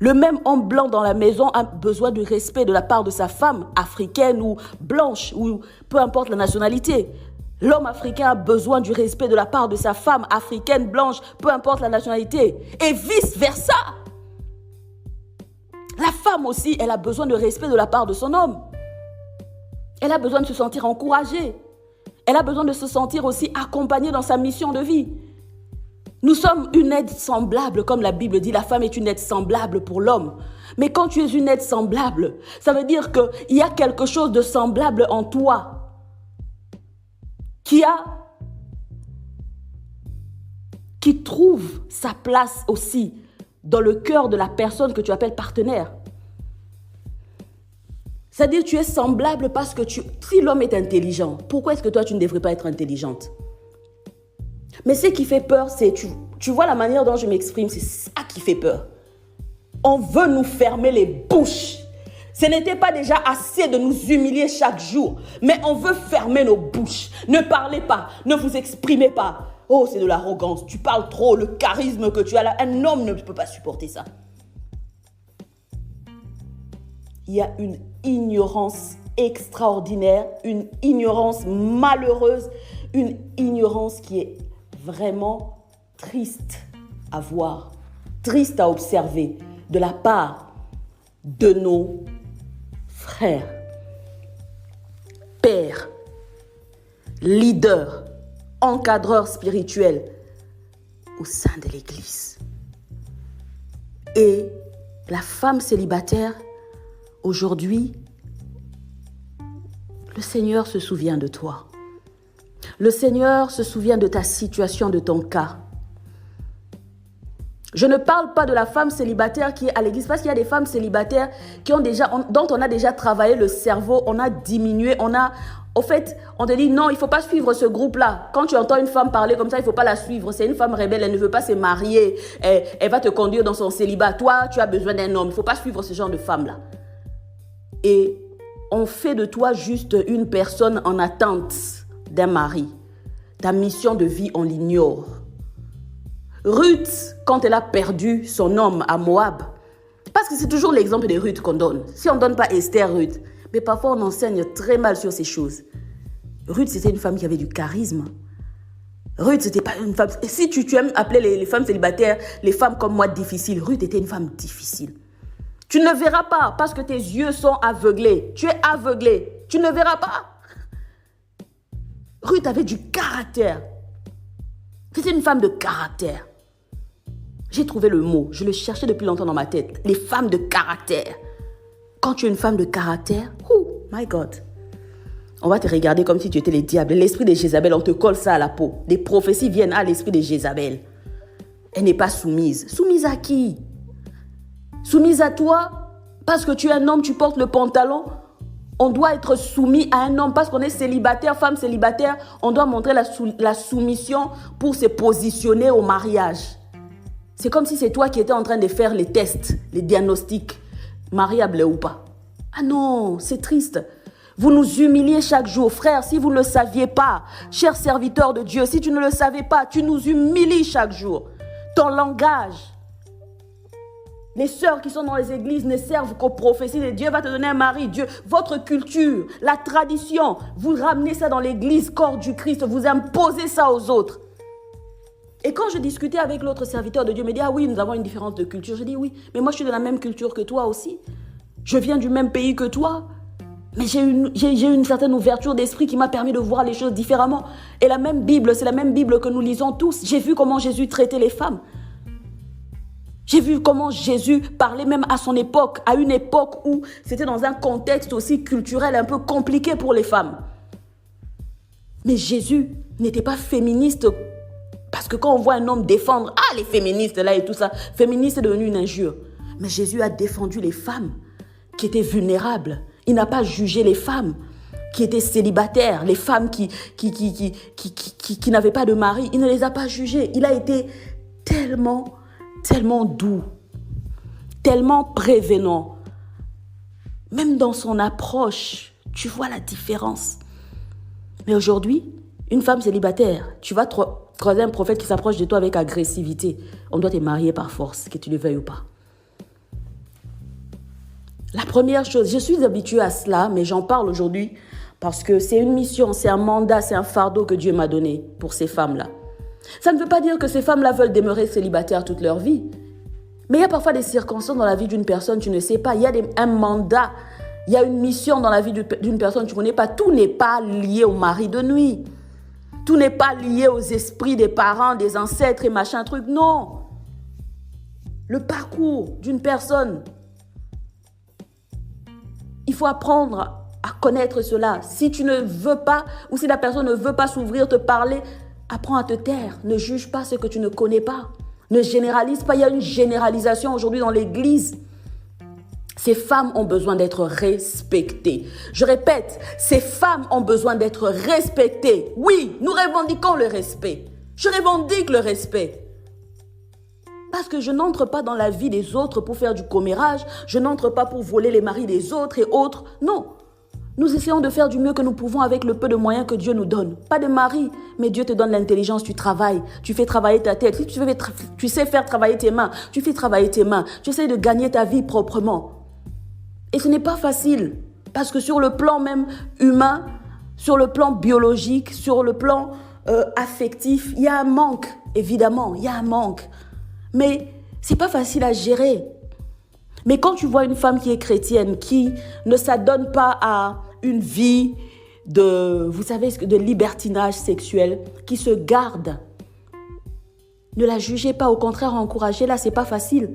Le même homme blanc dans la maison a besoin de respect de la part de sa femme africaine ou blanche, ou peu importe la nationalité. L'homme africain a besoin du respect de la part de sa femme africaine, blanche, peu importe la nationalité. Et vice-versa. La femme aussi, elle a besoin de respect de la part de son homme. Elle a besoin de se sentir encouragée. Elle a besoin de se sentir aussi accompagnée dans sa mission de vie. Nous sommes une aide semblable, comme la Bible dit, la femme est une aide semblable pour l'homme. Mais quand tu es une aide semblable, ça veut dire qu'il y a quelque chose de semblable en toi qui trouve sa place aussi dans le cœur de la personne que tu appelles partenaire. C'est-à-dire tu es semblable parce que si l'homme est intelligent, pourquoi est-ce que toi tu ne devrais pas être intelligente? Mais ce qui fait peur, c'est, tu vois la manière dont je m'exprime, c'est ça qui fait peur. On veut nous fermer les bouches. Ce n'était pas déjà assez de nous humilier chaque jour, mais on veut fermer nos bouches. Ne parlez pas, ne vous exprimez pas. Oh, c'est de l'arrogance, tu parles trop, le charisme que tu as là. Un homme ne peut pas supporter ça. Il y a une ignorance extraordinaire, une ignorance malheureuse, une ignorance qui est vraiment triste à voir, triste à observer de la part de nos frères, pères, leaders, encadreurs spirituels au sein de l'Église. Et la femme célibataire, aujourd'hui, le Seigneur se souvient de toi. Le Seigneur se souvient de ta situation, de ton cas. Je ne parle pas de la femme célibataire qui est à l'église, parce qu'il y a des femmes célibataires dont on a déjà travaillé le cerveau, on a diminué, au fait, on te dit non, il ne faut pas suivre ce groupe-là. Quand tu entends une femme parler comme ça, il ne faut pas la suivre. C'est une femme rebelle, elle ne veut pas se marier, elle va te conduire dans son célibat. Toi, tu as besoin d'un homme, il ne faut pas suivre ce genre de femme-là. Et on fait de toi juste une personne en attente d'un mari. Ta mission de vie, on l'ignore. Ruth, quand elle a perdu son homme à Moab, parce que c'est toujours l'exemple de Ruth qu'on donne. Si on ne donne pas Esther, Ruth, mais parfois on enseigne très mal sur ces choses. Ruth, c'était une femme qui avait du charisme. Ruth, c'était pas une femme... Si tu aimes appeler les femmes célibataires, les femmes comme moi difficiles, Ruth était une femme difficile. Tu ne verras pas parce que tes yeux sont aveuglés. Tu es aveuglé. Tu ne verras pas. Ruth avait du caractère. C'était une femme de caractère. J'ai trouvé le mot. Je le cherchais depuis longtemps dans ma tête. Les femmes de caractère. Quand tu es une femme de caractère, oh my God, on va te regarder comme si tu étais les diables. L'esprit de Jézabel, on te colle ça à la peau. Des prophéties viennent à l'esprit de Jézabel. Elle n'est pas soumise. Soumise à qui? Soumise à toi? Parce que tu es un homme, tu portes le pantalon. On doit être soumis à un homme parce qu'on est célibataire, femme célibataire. On doit montrer la soumission pour se positionner au mariage. C'est comme si c'est toi qui étais en train de faire les tests, les diagnostics, mariable ou pas. Ah non, c'est triste. Vous nous humiliez chaque jour. Frère, si vous ne le saviez pas, chers serviteurs de Dieu, si tu ne le savais pas, tu nous humilies chaque jour. Ton langage. Les sœurs qui sont dans les églises ne servent qu'aux prophéties de Dieu va te donner un mari. Dieu, votre culture, la tradition, vous ramenez ça dans l'église, corps du Christ, vous imposez ça aux autres. Et quand je discutais avec l'autre serviteur de Dieu, il me dit, ah oui, nous avons une différence de culture. Je dis oui, mais moi je suis de la même culture que toi aussi. Je viens du même pays que toi. Mais j'ai une certaine ouverture d'esprit qui m'a permis de voir les choses différemment. Et la même Bible, c'est la même Bible que nous lisons tous. J'ai vu comment Jésus traitait les femmes. J'ai vu comment Jésus parlait même à son époque, à une époque où c'était dans un contexte aussi culturel un peu compliqué pour les femmes. Mais Jésus n'était pas féministe parce que quand on voit un homme défendre, ah les féministes là et tout ça, féministe est devenu une injure. Mais Jésus a défendu les femmes qui étaient vulnérables. Il n'a pas jugé les femmes qui étaient célibataires, les femmes qui n'avaient pas de mari. Il ne les a pas jugées. Il a été tellement doux, tellement prévenant. Même dans son approche, tu vois la différence. Mais aujourd'hui, une femme célibataire, tu vas croiser un prophète qui s'approche de toi avec agressivité. On doit te marier par force, que tu le veuilles ou pas. La première chose, je suis habituée à cela, mais j'en parle aujourd'hui parce que c'est une mission, c'est un mandat, c'est un fardeau que Dieu m'a donné pour ces femmes-là. Ça ne veut pas dire que ces femmes-là veulent demeurer célibataires toute leur vie. Mais il y a parfois des circonstances dans la vie d'une personne, tu ne sais pas. Il y a un mandat, il y a une mission dans la vie d'une personne, tu ne connais pas. Tout n'est pas lié au mari de nuit. Tout n'est pas lié aux esprits des parents, des ancêtres et machin truc. Non. Le parcours d'une personne, il faut apprendre à connaître cela. Si tu ne veux pas, ou si la personne ne veut pas s'ouvrir, te parler, apprends à te taire. Ne juge pas ce que tu ne connais pas. Ne généralise pas. Il y a une généralisation aujourd'hui dans l'église. Ces femmes ont besoin d'être respectées. Je répète, ces femmes ont besoin d'être respectées. Oui, nous revendiquons le respect. Je revendique le respect. Parce que je n'entre pas dans la vie des autres pour faire du commérage. Je n'entre pas pour voler les maris des autres et autres. Non. Nous essayons de faire du mieux que nous pouvons avec le peu de moyens que Dieu nous donne. Pas de mari, mais Dieu te donne l'intelligence, tu travailles, tu fais travailler ta tête. Si tu sais faire travailler tes mains, tu fais travailler tes mains. Tu essaies de gagner ta vie proprement. Et ce n'est pas facile. Parce que sur le plan même humain, sur le plan biologique, sur le plan affectif, il y a un manque, évidemment, il y a un manque. Mais c'est pas facile à gérer. Mais quand tu vois une femme qui est chrétienne, qui ne s'adonne pas à une vie de libertinage sexuel, qui se garde, ne la jugez pas, au contraire, encouragez-la, c'est pas facile.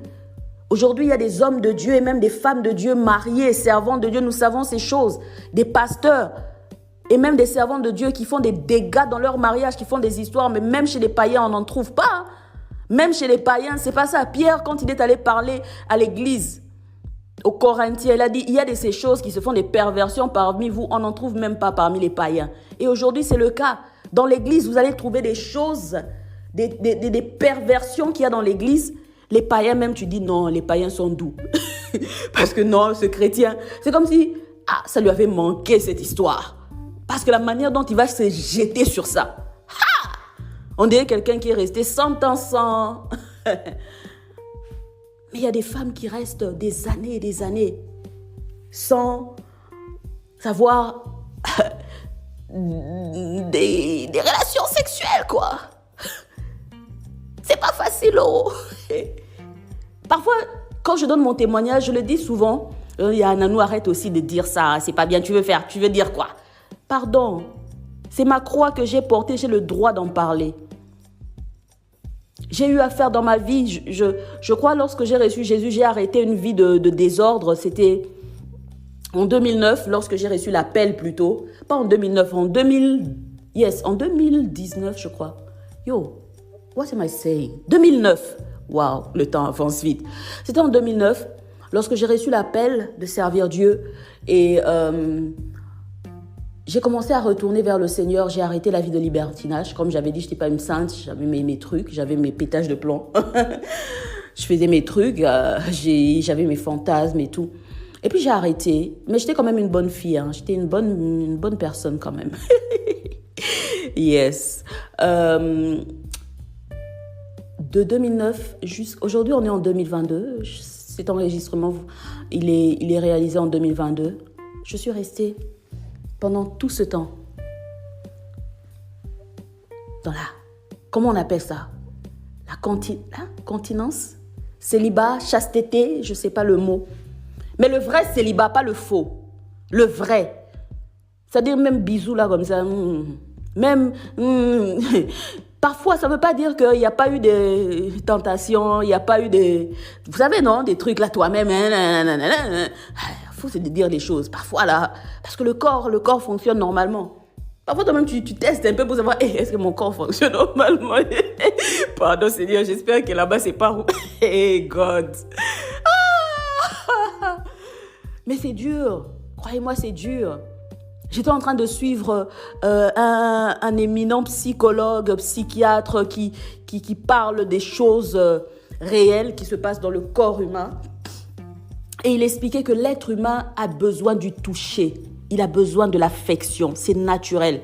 Aujourd'hui, il y a des hommes de Dieu et même des femmes de Dieu mariées, servantes de Dieu, nous savons ces choses, des pasteurs et même des servantes de Dieu qui font des dégâts dans leur mariage, qui font des histoires, mais même chez les païens, on n'en trouve pas. Hein. Même chez les païens, c'est pas ça. Pierre, quand il est allé parler à l'église, aux Corinthiens, il a dit, il y a de ces choses qui se font des perversions parmi vous, on n'en trouve même pas parmi les païens. Et aujourd'hui, c'est le cas. Dans l'église, vous allez trouver des choses, des perversions qu'il y a dans l'église. Les païens même, tu dis non, les païens sont doux. Parce que non, ce chrétien, c'est comme si, ça lui avait manqué cette histoire. Parce que la manière dont il va se jeter sur ça, on dirait quelqu'un qui est resté 100 ans sans... Mais il y a des femmes qui restent des années et des années sans savoir des relations sexuelles, quoi. C'est pas facile, oh. Parfois, quand je donne mon témoignage, je le dis souvent. Il y a Nanou, arrête aussi de dire ça. C'est pas bien, tu veux dire quoi? Pardon. C'est ma croix que j'ai portée, j'ai le droit d'en parler. J'ai eu affaire dans ma vie, je crois, lorsque j'ai reçu Jésus, j'ai arrêté une vie de désordre. C'était en 2009, lorsque j'ai reçu l'appel plutôt. Pas en 2009, en 2019, je crois. Yo, what am I saying? 2009. Waouh, le temps avance vite. C'était en 2009, lorsque j'ai reçu l'appel de servir Dieu. Et j'ai commencé à retourner vers le Seigneur. J'ai arrêté la vie de libertinage. Comme j'avais dit, je n'étais pas une sainte. J'avais mes trucs, j'avais mes pétages de plomb. Je faisais mes trucs, j'avais mes fantasmes et tout. Et puis j'ai arrêté. Mais j'étais quand même une bonne fille. Hein. J'étais une bonne personne quand même. Yes. De 2009 jusqu'aujourd'hui, on est en 2022. Cet enregistrement, il est réalisé en 2022. Je suis restée pendant tout ce temps dans la... Comment on appelle ça? La continence? Célibat, chasteté, je ne sais pas le mot. Mais le vrai célibat, pas le faux. Le vrai. C'est-à-dire même bisous là comme ça. Même... Parfois, ça ne veut pas dire qu'il n'y a pas eu de tentations, il n'y a pas eu de... Vous savez, non? Des trucs là toi-même. Il faut se dire les choses. Parfois, là, parce que le corps fonctionne normalement. Parfois, toi-même, tu testes un peu pour savoir, est-ce que mon corps fonctionne normalement? Pardon, Seigneur, j'espère que là-bas, c'est pas... Hey, God. Mais c'est dur. Croyez-moi, c'est dur. J'étais en train de suivre un éminent psychologue, psychiatre qui parle des choses réelles qui se passent dans le corps humain. Et il expliquait que l'être humain a besoin du toucher. Il a besoin de l'affection. C'est naturel.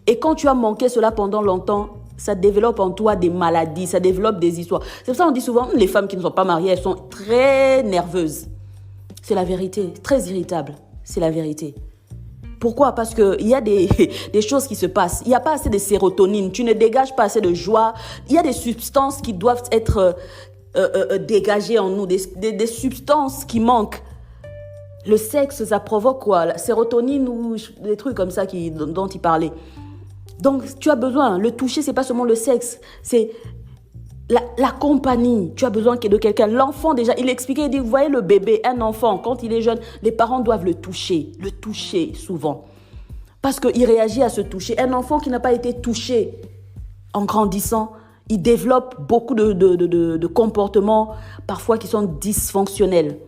Et quand tu as manqué cela pendant longtemps, ça développe en toi des maladies, ça développe des histoires. C'est pour ça qu'on dit souvent, les femmes qui ne sont pas mariées, elles sont très nerveuses. C'est la vérité. Très irritables. C'est la vérité. Pourquoi? Parce qu'il y a des choses qui se passent. Il n'y a pas assez de sérotonine. Tu ne dégages pas assez de joie. Il y a des substances qui doivent être dégagées en nous. Des substances qui manquent. Le sexe, ça provoque quoi? La sérotonine ou des trucs comme ça dont il parlait. Donc, tu as besoin. Le toucher, ce n'est pas seulement le sexe. C'est la compagnie. Tu as besoin de quelqu'un. L'enfant, déjà, il expliquait, il dit, vous voyez le bébé, un enfant, quand il est jeune, les parents doivent le toucher souvent. Parce qu'il réagit à ce toucher. Un enfant qui n'a pas été touché en grandissant, il développe beaucoup de comportements, parfois qui sont dysfonctionnels.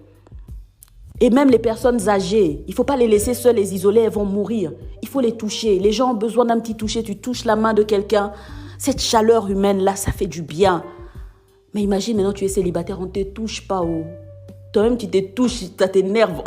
Et même les personnes âgées, il ne faut pas les laisser seules, les isoler, elles vont mourir. Il faut les toucher. Les gens ont besoin d'un petit toucher. Tu touches la main de quelqu'un. Cette chaleur humaine-là, ça fait du bien. Mais imagine maintenant, tu es célibataire, on ne te touche pas. Oh. Toi-même, tu te touches, ça t'énerve.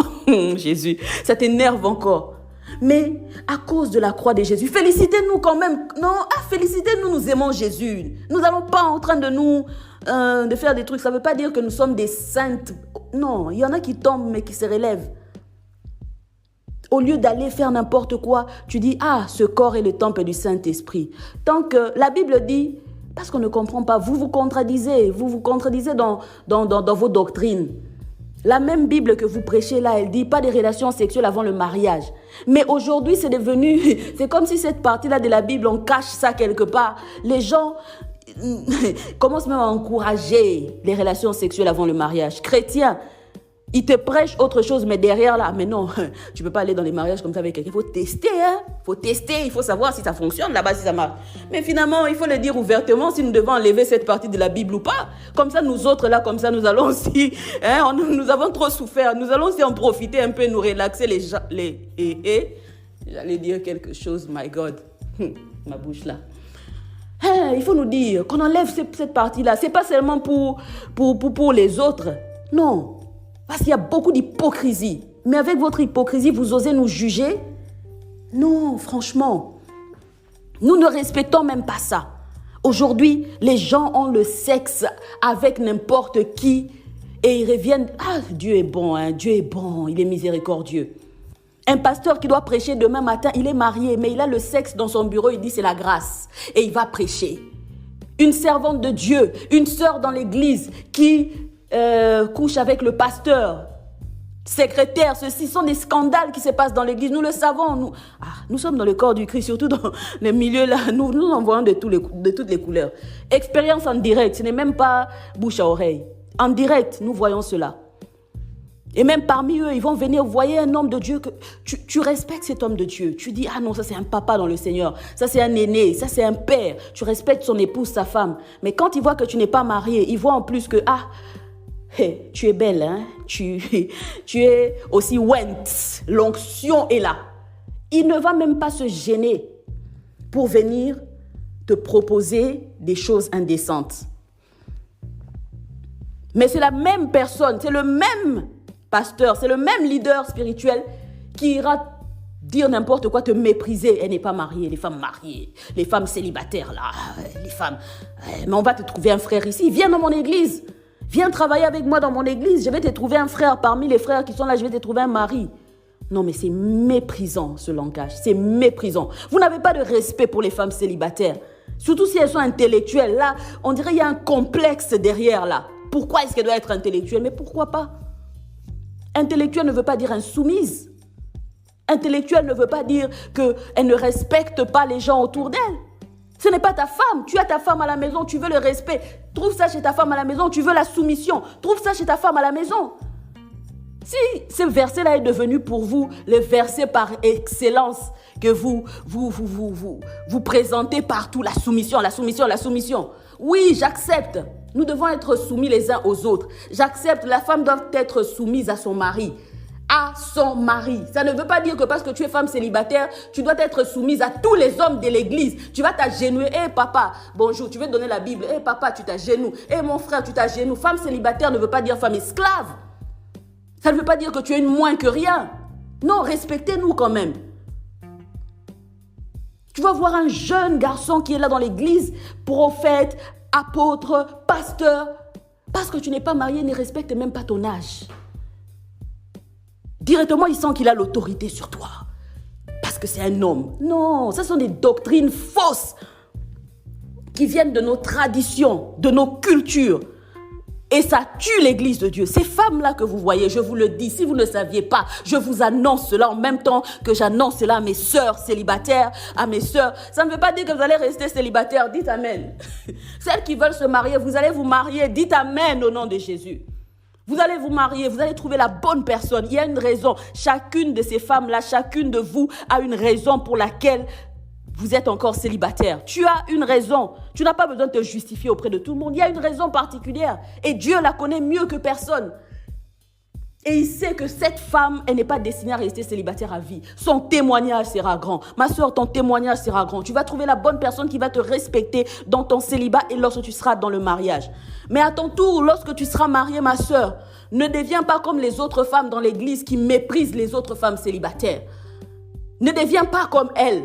Jésus, ça t'énerve encore. Mais à cause de la croix de Jésus, félicitez-nous quand même. Non, félicitez-nous, nous aimons Jésus. Nous n'allons pas en train de nous de faire des trucs. Ça ne veut pas dire que nous sommes des saintes. Non, il y en a qui tombent mais qui se relèvent. Au lieu d'aller faire n'importe quoi, tu dis, ce corps est le temple du Saint-Esprit. Tant que la Bible dit, parce qu'on ne comprend pas, vous vous contradisez dans vos doctrines. La même Bible que vous prêchez là, elle dit pas des relations sexuelles avant le mariage. Mais aujourd'hui, c'est devenu, c'est comme si cette partie-là de la Bible, on cache ça quelque part. Les gens commencent même à encourager les relations sexuelles avant le mariage. Chrétiens, ils te prêchent autre chose, mais derrière là, mais non, tu peux pas aller dans les mariages comme ça avec quelqu'un. Il faut tester, il faut savoir si ça fonctionne là-bas, si ça marche. Mais finalement, il faut le dire ouvertement si nous devons enlever cette partie de la Bible ou pas. Comme ça, nous autres là, comme ça, nous allons aussi, nous avons trop souffert, nous allons aussi en profiter un peu, nous relaxer j'allais dire quelque chose, my God, ma bouche là. Il faut nous dire qu'on enlève cette partie-là. C'est pas seulement pour les autres, non. Parce qu'il y a beaucoup d'hypocrisie. Mais avec votre hypocrisie, vous osez nous juger? Non, franchement. Nous ne respectons même pas ça. Aujourd'hui, les gens ont le sexe avec n'importe qui et ils reviennent. Dieu est bon, Dieu est bon, il est miséricordieux. Un pasteur qui doit prêcher demain matin, il est marié, mais il a le sexe dans son bureau, il dit c'est la grâce. Et il va prêcher. Une servante de Dieu, une sœur dans l'église qui couche avec le pasteur, secrétaire, ceci sont des scandales qui se passent dans l'église, nous le savons, nous sommes dans le corps du Christ, surtout dans les milieux là, nous en voyons de toutes les couleurs. Expérience en direct, ce n'est même pas bouche à oreille, en direct, nous voyons cela. Et même parmi eux, ils vont venir, vous voyez un homme de Dieu, que tu respectes cet homme de Dieu. Tu dis, non, ça c'est un papa dans le Seigneur, ça c'est un aîné, ça c'est un père. Tu respectes son épouse, sa femme. Mais quand ils voient que tu n'es pas marié, ils voient en plus que, tu es belle, tu es aussi went, l'onction est là. Il ne va même pas se gêner pour venir te proposer des choses indécentes. Mais c'est la même personne, c'est le même pasteur, c'est le même leader spirituel qui ira dire n'importe quoi, te mépriser. Elle n'est pas mariée, les femmes mariées, les femmes célibataires là, les femmes. Mais on va te trouver un frère ici, viens dans mon église. Viens travailler avec moi dans mon église, je vais te trouver un frère parmi les frères qui sont là, je vais te trouver un mari. Non, mais c'est méprisant ce langage, c'est méprisant. Vous n'avez pas de respect pour les femmes célibataires, surtout si elles sont intellectuelles. Là, on dirait qu'il y a un complexe derrière là. Pourquoi est-ce qu'elle doit être intellectuelle? Mais pourquoi pas? Intellectuelle ne veut pas dire insoumise. Intellectuelle ne veut pas dire qu'elle ne respecte pas les gens autour d'elle. Ce n'est pas ta femme. Tu as ta femme à la maison, tu veux le respect. Trouve ça chez ta femme à la maison, tu veux la soumission. Trouve ça chez ta femme à la maison. Si ce verset-là est devenu pour vous le verset par excellence que vous présentez partout, la soumission, la soumission, la soumission. Oui, j'accepte. Nous devons être soumis les uns aux autres. J'accepte, la femme doit être soumise à son mari. À son mari. Ça ne veut pas dire que parce que tu es femme célibataire, tu dois être soumise à tous les hommes de l'église. Tu vas t'agenouiller. Papa, bonjour, tu veux donner la Bible. Papa, tu t'agenouilles. Mon frère, tu t'agenouilles. Femme célibataire ne veut pas dire femme esclave. Ça ne veut pas dire que tu es une moins que rien. Non, respectez-nous quand même. Tu vas voir un jeune garçon qui est là dans l'église, prophète, apôtre, pasteur. Parce que tu n'es pas marié, ne respecte même pas ton âge. Directement, il sent qu'il a l'autorité sur toi. Parce que c'est un homme. Non, ce sont des doctrines fausses qui viennent de nos traditions, de nos cultures. Et ça tue l'église de Dieu. Ces femmes-là que vous voyez, je vous le dis, si vous ne le saviez pas, je vous annonce cela en même temps que j'annonce cela à mes sœurs célibataires, à mes sœurs. Ça ne veut pas dire que vous allez rester célibataire. Dites Amen. Celles qui veulent se marier, vous allez vous marier. Dites Amen au nom de Jésus. Vous allez vous marier, vous allez trouver la bonne personne. Il y a une raison. Chacune de ces femmes-là, chacune de vous a une raison pour laquelle vous êtes encore célibataire. Tu as une raison. Tu n'as pas besoin de te justifier auprès de tout le monde. Il y a une raison particulière. Et Dieu la connaît mieux que personne. Et il sait que cette femme, elle n'est pas destinée à rester célibataire à vie. Son témoignage sera grand. Ma soeur, ton témoignage sera grand. Tu vas trouver la bonne personne qui va te respecter dans ton célibat et lorsque tu seras dans le mariage. Mais à ton tour, lorsque tu seras mariée, ma soeur, ne deviens pas comme les autres femmes dans l'église qui méprisent les autres femmes célibataires. Ne deviens pas comme elles.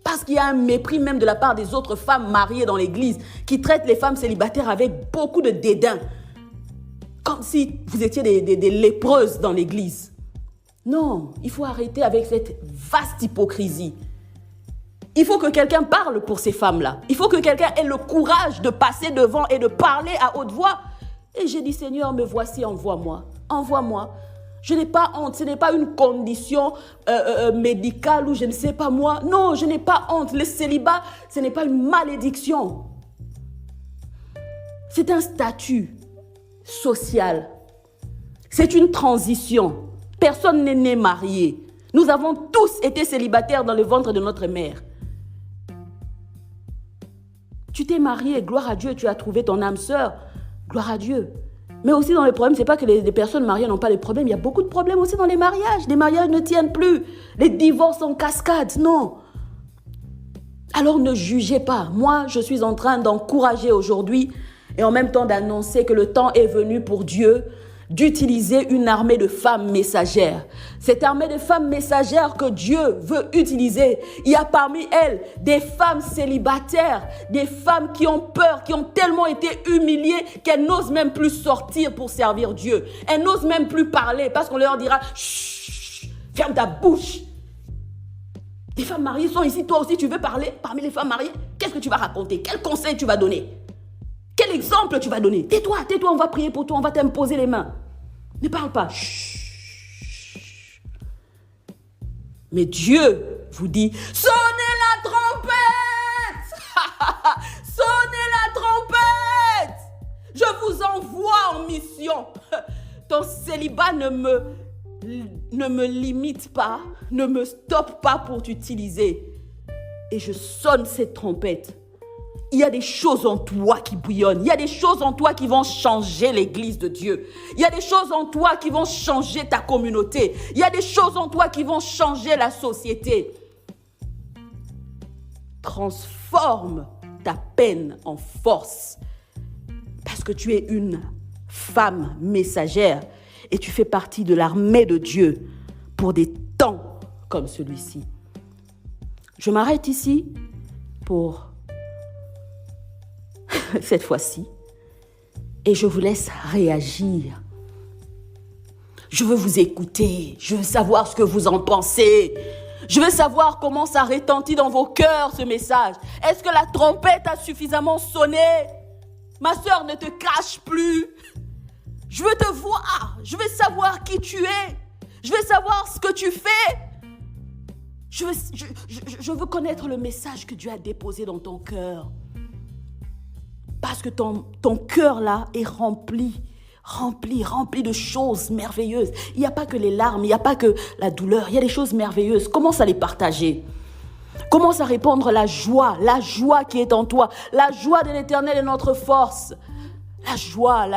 Parce qu'il y a un mépris même de la part des autres femmes mariées dans l'église qui traitent les femmes célibataires avec beaucoup de dédain. Comme si vous étiez des lépreuses dans l'église. Non, il faut arrêter avec cette vaste hypocrisie. Il faut que quelqu'un parle pour ces femmes-là. Il faut que quelqu'un ait le courage de passer devant et de parler à haute voix. Et j'ai dit, Seigneur, me voici, envoie-moi. Envoie-moi. Je n'ai pas honte. Ce n'est pas une condition médicale ou je ne sais pas moi. Non, je n'ai pas honte. Le célibat, ce n'est pas une malédiction. C'est un statut social. C'est une transition. Personne n'est né marié. Nous avons tous été célibataires dans le ventre de notre mère. Tu t'es marié, gloire à Dieu, tu as trouvé ton âme sœur, gloire à Dieu. Mais aussi dans les problèmes, c'est pas que les personnes mariées n'ont pas de problèmes. Il y a beaucoup de problèmes aussi dans les mariages. Les mariages ne tiennent plus. Les divorces en cascade, non. Alors ne jugez pas. Moi, je suis en train d'encourager aujourd'hui et en même temps d'annoncer que le temps est venu pour Dieu d'utiliser une armée de femmes messagères. Cette armée de femmes messagères que Dieu veut utiliser, il y a parmi elles des femmes célibataires, des femmes qui ont peur, qui ont tellement été humiliées qu'elles n'osent même plus sortir pour servir Dieu. Elles n'osent même plus parler parce qu'on leur dira « Chut, ferme ta bouche ». Des femmes mariées sont ici, toi aussi tu veux parler parmi les femmes mariées? Qu'est-ce que tu vas raconter? Quel conseil tu vas donner? Quel exemple tu vas donner? Tais-toi, tais-toi, on va prier pour toi, on va t'imposer les mains. Ne parle pas. Chut. Mais Dieu vous dit, sonnez la trompette. Sonnez la trompette. Je vous envoie en mission. Ton célibat ne me limite pas, ne me stoppe pas pour t'utiliser. Et je sonne cette trompette. Il y a des choses en toi qui bouillonnent. Il y a des choses en toi qui vont changer l'église de Dieu. Il y a des choses en toi qui vont changer ta communauté. Il y a des choses en toi qui vont changer la société. Transforme ta peine en force. Parce que tu es une femme messagère et tu fais partie de l'armée de Dieu pour des temps comme celui-ci. Je m'arrête ici pour cette fois-ci et je vous laisse réagir. Je veux vous écouter, je veux savoir ce que vous en pensez. Je veux savoir comment ça retentit dans vos cœurs ce message. Est-ce que la trompette a suffisamment sonné? Ma sœur, ne te cache plus. Je veux te voir, je veux savoir qui tu es. Je veux savoir ce que tu fais. Je veux connaître le message que Dieu a déposé dans ton cœur. Parce que ton cœur là est rempli de choses merveilleuses. Il n'y a pas que les larmes, il n'y a pas que la douleur, il y a des choses merveilleuses. Commence à les partager. Commence à répandre la joie qui est en toi. La joie de l'Éternel est notre force. La joie.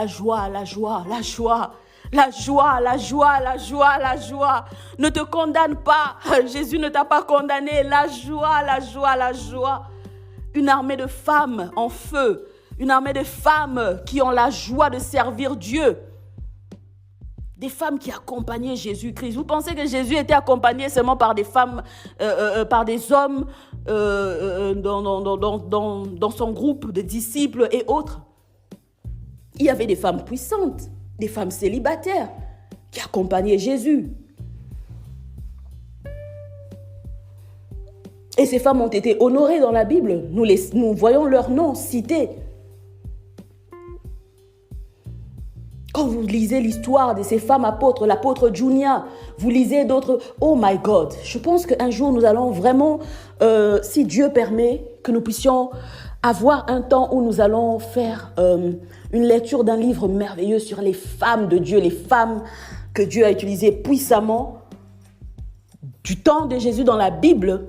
Ne te condamne pas. Jésus ne t'a pas condamné. La joie. Une armée de femmes en feu. Une armée de femmes qui ont la joie de servir Dieu. Des femmes qui accompagnaient Jésus-Christ. Vous pensez que Jésus était accompagné seulement par des femmes, par des hommes dans son groupe de disciples et autres? Il y avait des femmes puissantes, des femmes célibataires qui accompagnaient Jésus. Et ces femmes ont été honorées dans la Bible. Nous voyons leurs noms cités. Quand vous lisez l'histoire de ces femmes apôtres, l'apôtre Junia, vous lisez d'autres, oh my God, je pense qu'un jour nous allons vraiment, si Dieu permet, que nous puissions avoir un temps où nous allons faire une lecture d'un livre merveilleux sur les femmes de Dieu, les femmes que Dieu a utilisées puissamment du temps de Jésus dans la Bible,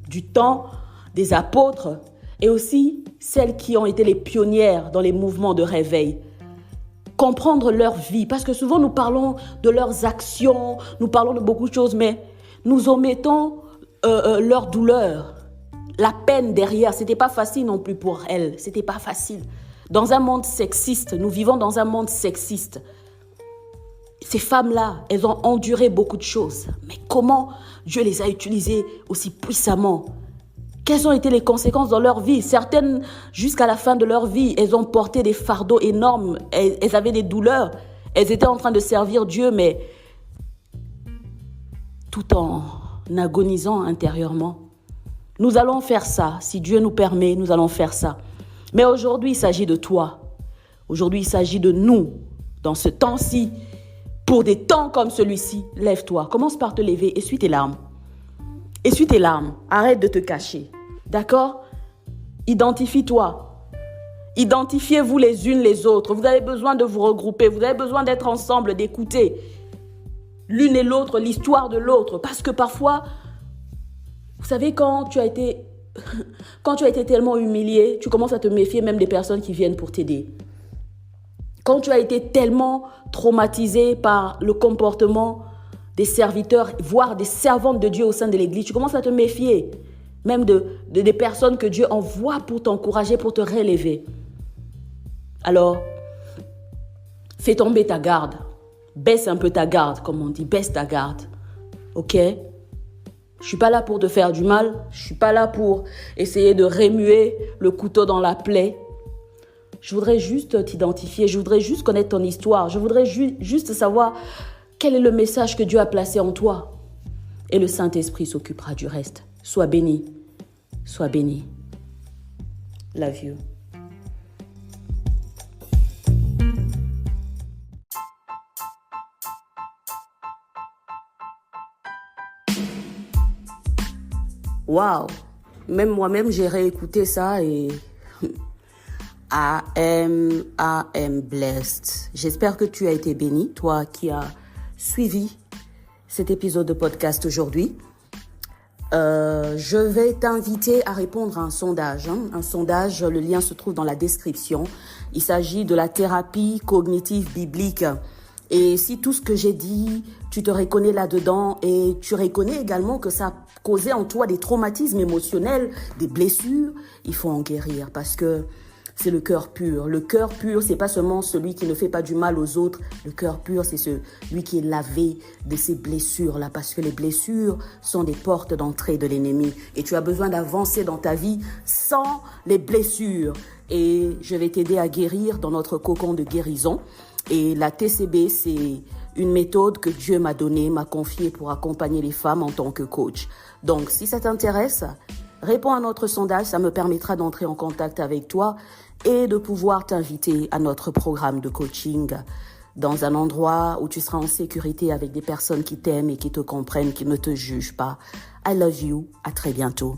du temps des apôtres et aussi celles qui ont été les pionnières dans les mouvements de réveil. comprendre leur vie. Parce que souvent, nous parlons de leurs actions, nous parlons de beaucoup de choses, mais nous omettons leur douleur, la peine derrière. C'était pas facile non plus pour elles. C'était pas facile. Dans un monde sexiste, nous vivons dans un monde sexiste. Ces femmes-là, elles ont enduré beaucoup de choses. Mais comment Dieu les a utilisées aussi puissamment? Quelles ont été les conséquences dans leur vie? Certaines, jusqu'à la fin de leur vie, elles ont porté des fardeaux énormes. Elles avaient des douleurs. Elles étaient en train de servir Dieu, mais tout en agonisant intérieurement. Nous allons faire ça. Si Dieu nous permet, nous allons faire ça. Mais aujourd'hui, il s'agit de toi. Aujourd'hui, il s'agit de nous. Dans ce temps-ci, pour des temps comme celui-ci, lève-toi. Commence par te lever. Essuie tes larmes. Essuie tes larmes. Arrête de te cacher. D'accord? Identifie-toi. Identifiez-vous les unes les autres. Vous avez besoin de vous regrouper. Vous avez besoin d'être ensemble, d'écouter l'une et l'autre, l'histoire de l'autre. Parce que parfois, vous savez, quand tu as été tellement humilié, tu commences à te méfier même des personnes qui viennent pour t'aider. Quand tu as été tellement traumatisé par le comportement des serviteurs, voire des servantes de Dieu au sein de l'Église, tu commences à te méfier même des personnes que Dieu envoie pour t'encourager, pour te relever. Alors, fais tomber ta garde. Baisse un peu ta garde, comme on dit. Baisse ta garde. OK? Je ne suis pas là pour te faire du mal. Je ne suis pas là pour essayer de remuer le couteau dans la plaie. Je voudrais juste t'identifier. Je voudrais juste connaître ton histoire. Je voudrais juste savoir quel est le message que Dieu a placé en toi. Et le Saint-Esprit s'occupera du reste. Sois béni. Sois béni. Love you. Waouh! Même moi-même, j'ai réécouté ça et I am blessed. J'espère que tu as été béni, toi qui as suivi cet épisode de podcast aujourd'hui. Je vais t'inviter à répondre à un sondage. Un sondage, le lien se trouve dans la description. Il s'agit de la thérapie cognitive biblique. Et si tout ce que j'ai dit, tu te reconnais là-dedans et tu reconnais également que ça a causé en toi des traumatismes émotionnels, des blessures, il faut en guérir parce que c'est le cœur pur. Le cœur pur, c'est pas seulement celui qui ne fait pas du mal aux autres. Le cœur pur, c'est celui qui est lavé de ces blessures-là parce que les blessures sont des portes d'entrée de l'ennemi. Et tu as besoin d'avancer dans ta vie sans les blessures. Et je vais t'aider à guérir dans notre cocon de guérison. Et la TCB, c'est une méthode que Dieu m'a donnée, m'a confiée pour accompagner les femmes en tant que coach. Donc, si ça t'intéresse, réponds à notre sondage, ça me permettra d'entrer en contact avec toi et de pouvoir t'inviter à notre programme de coaching dans un endroit où tu seras en sécurité avec des personnes qui t'aiment et qui te comprennent, qui ne te jugent pas. I love you. À très bientôt.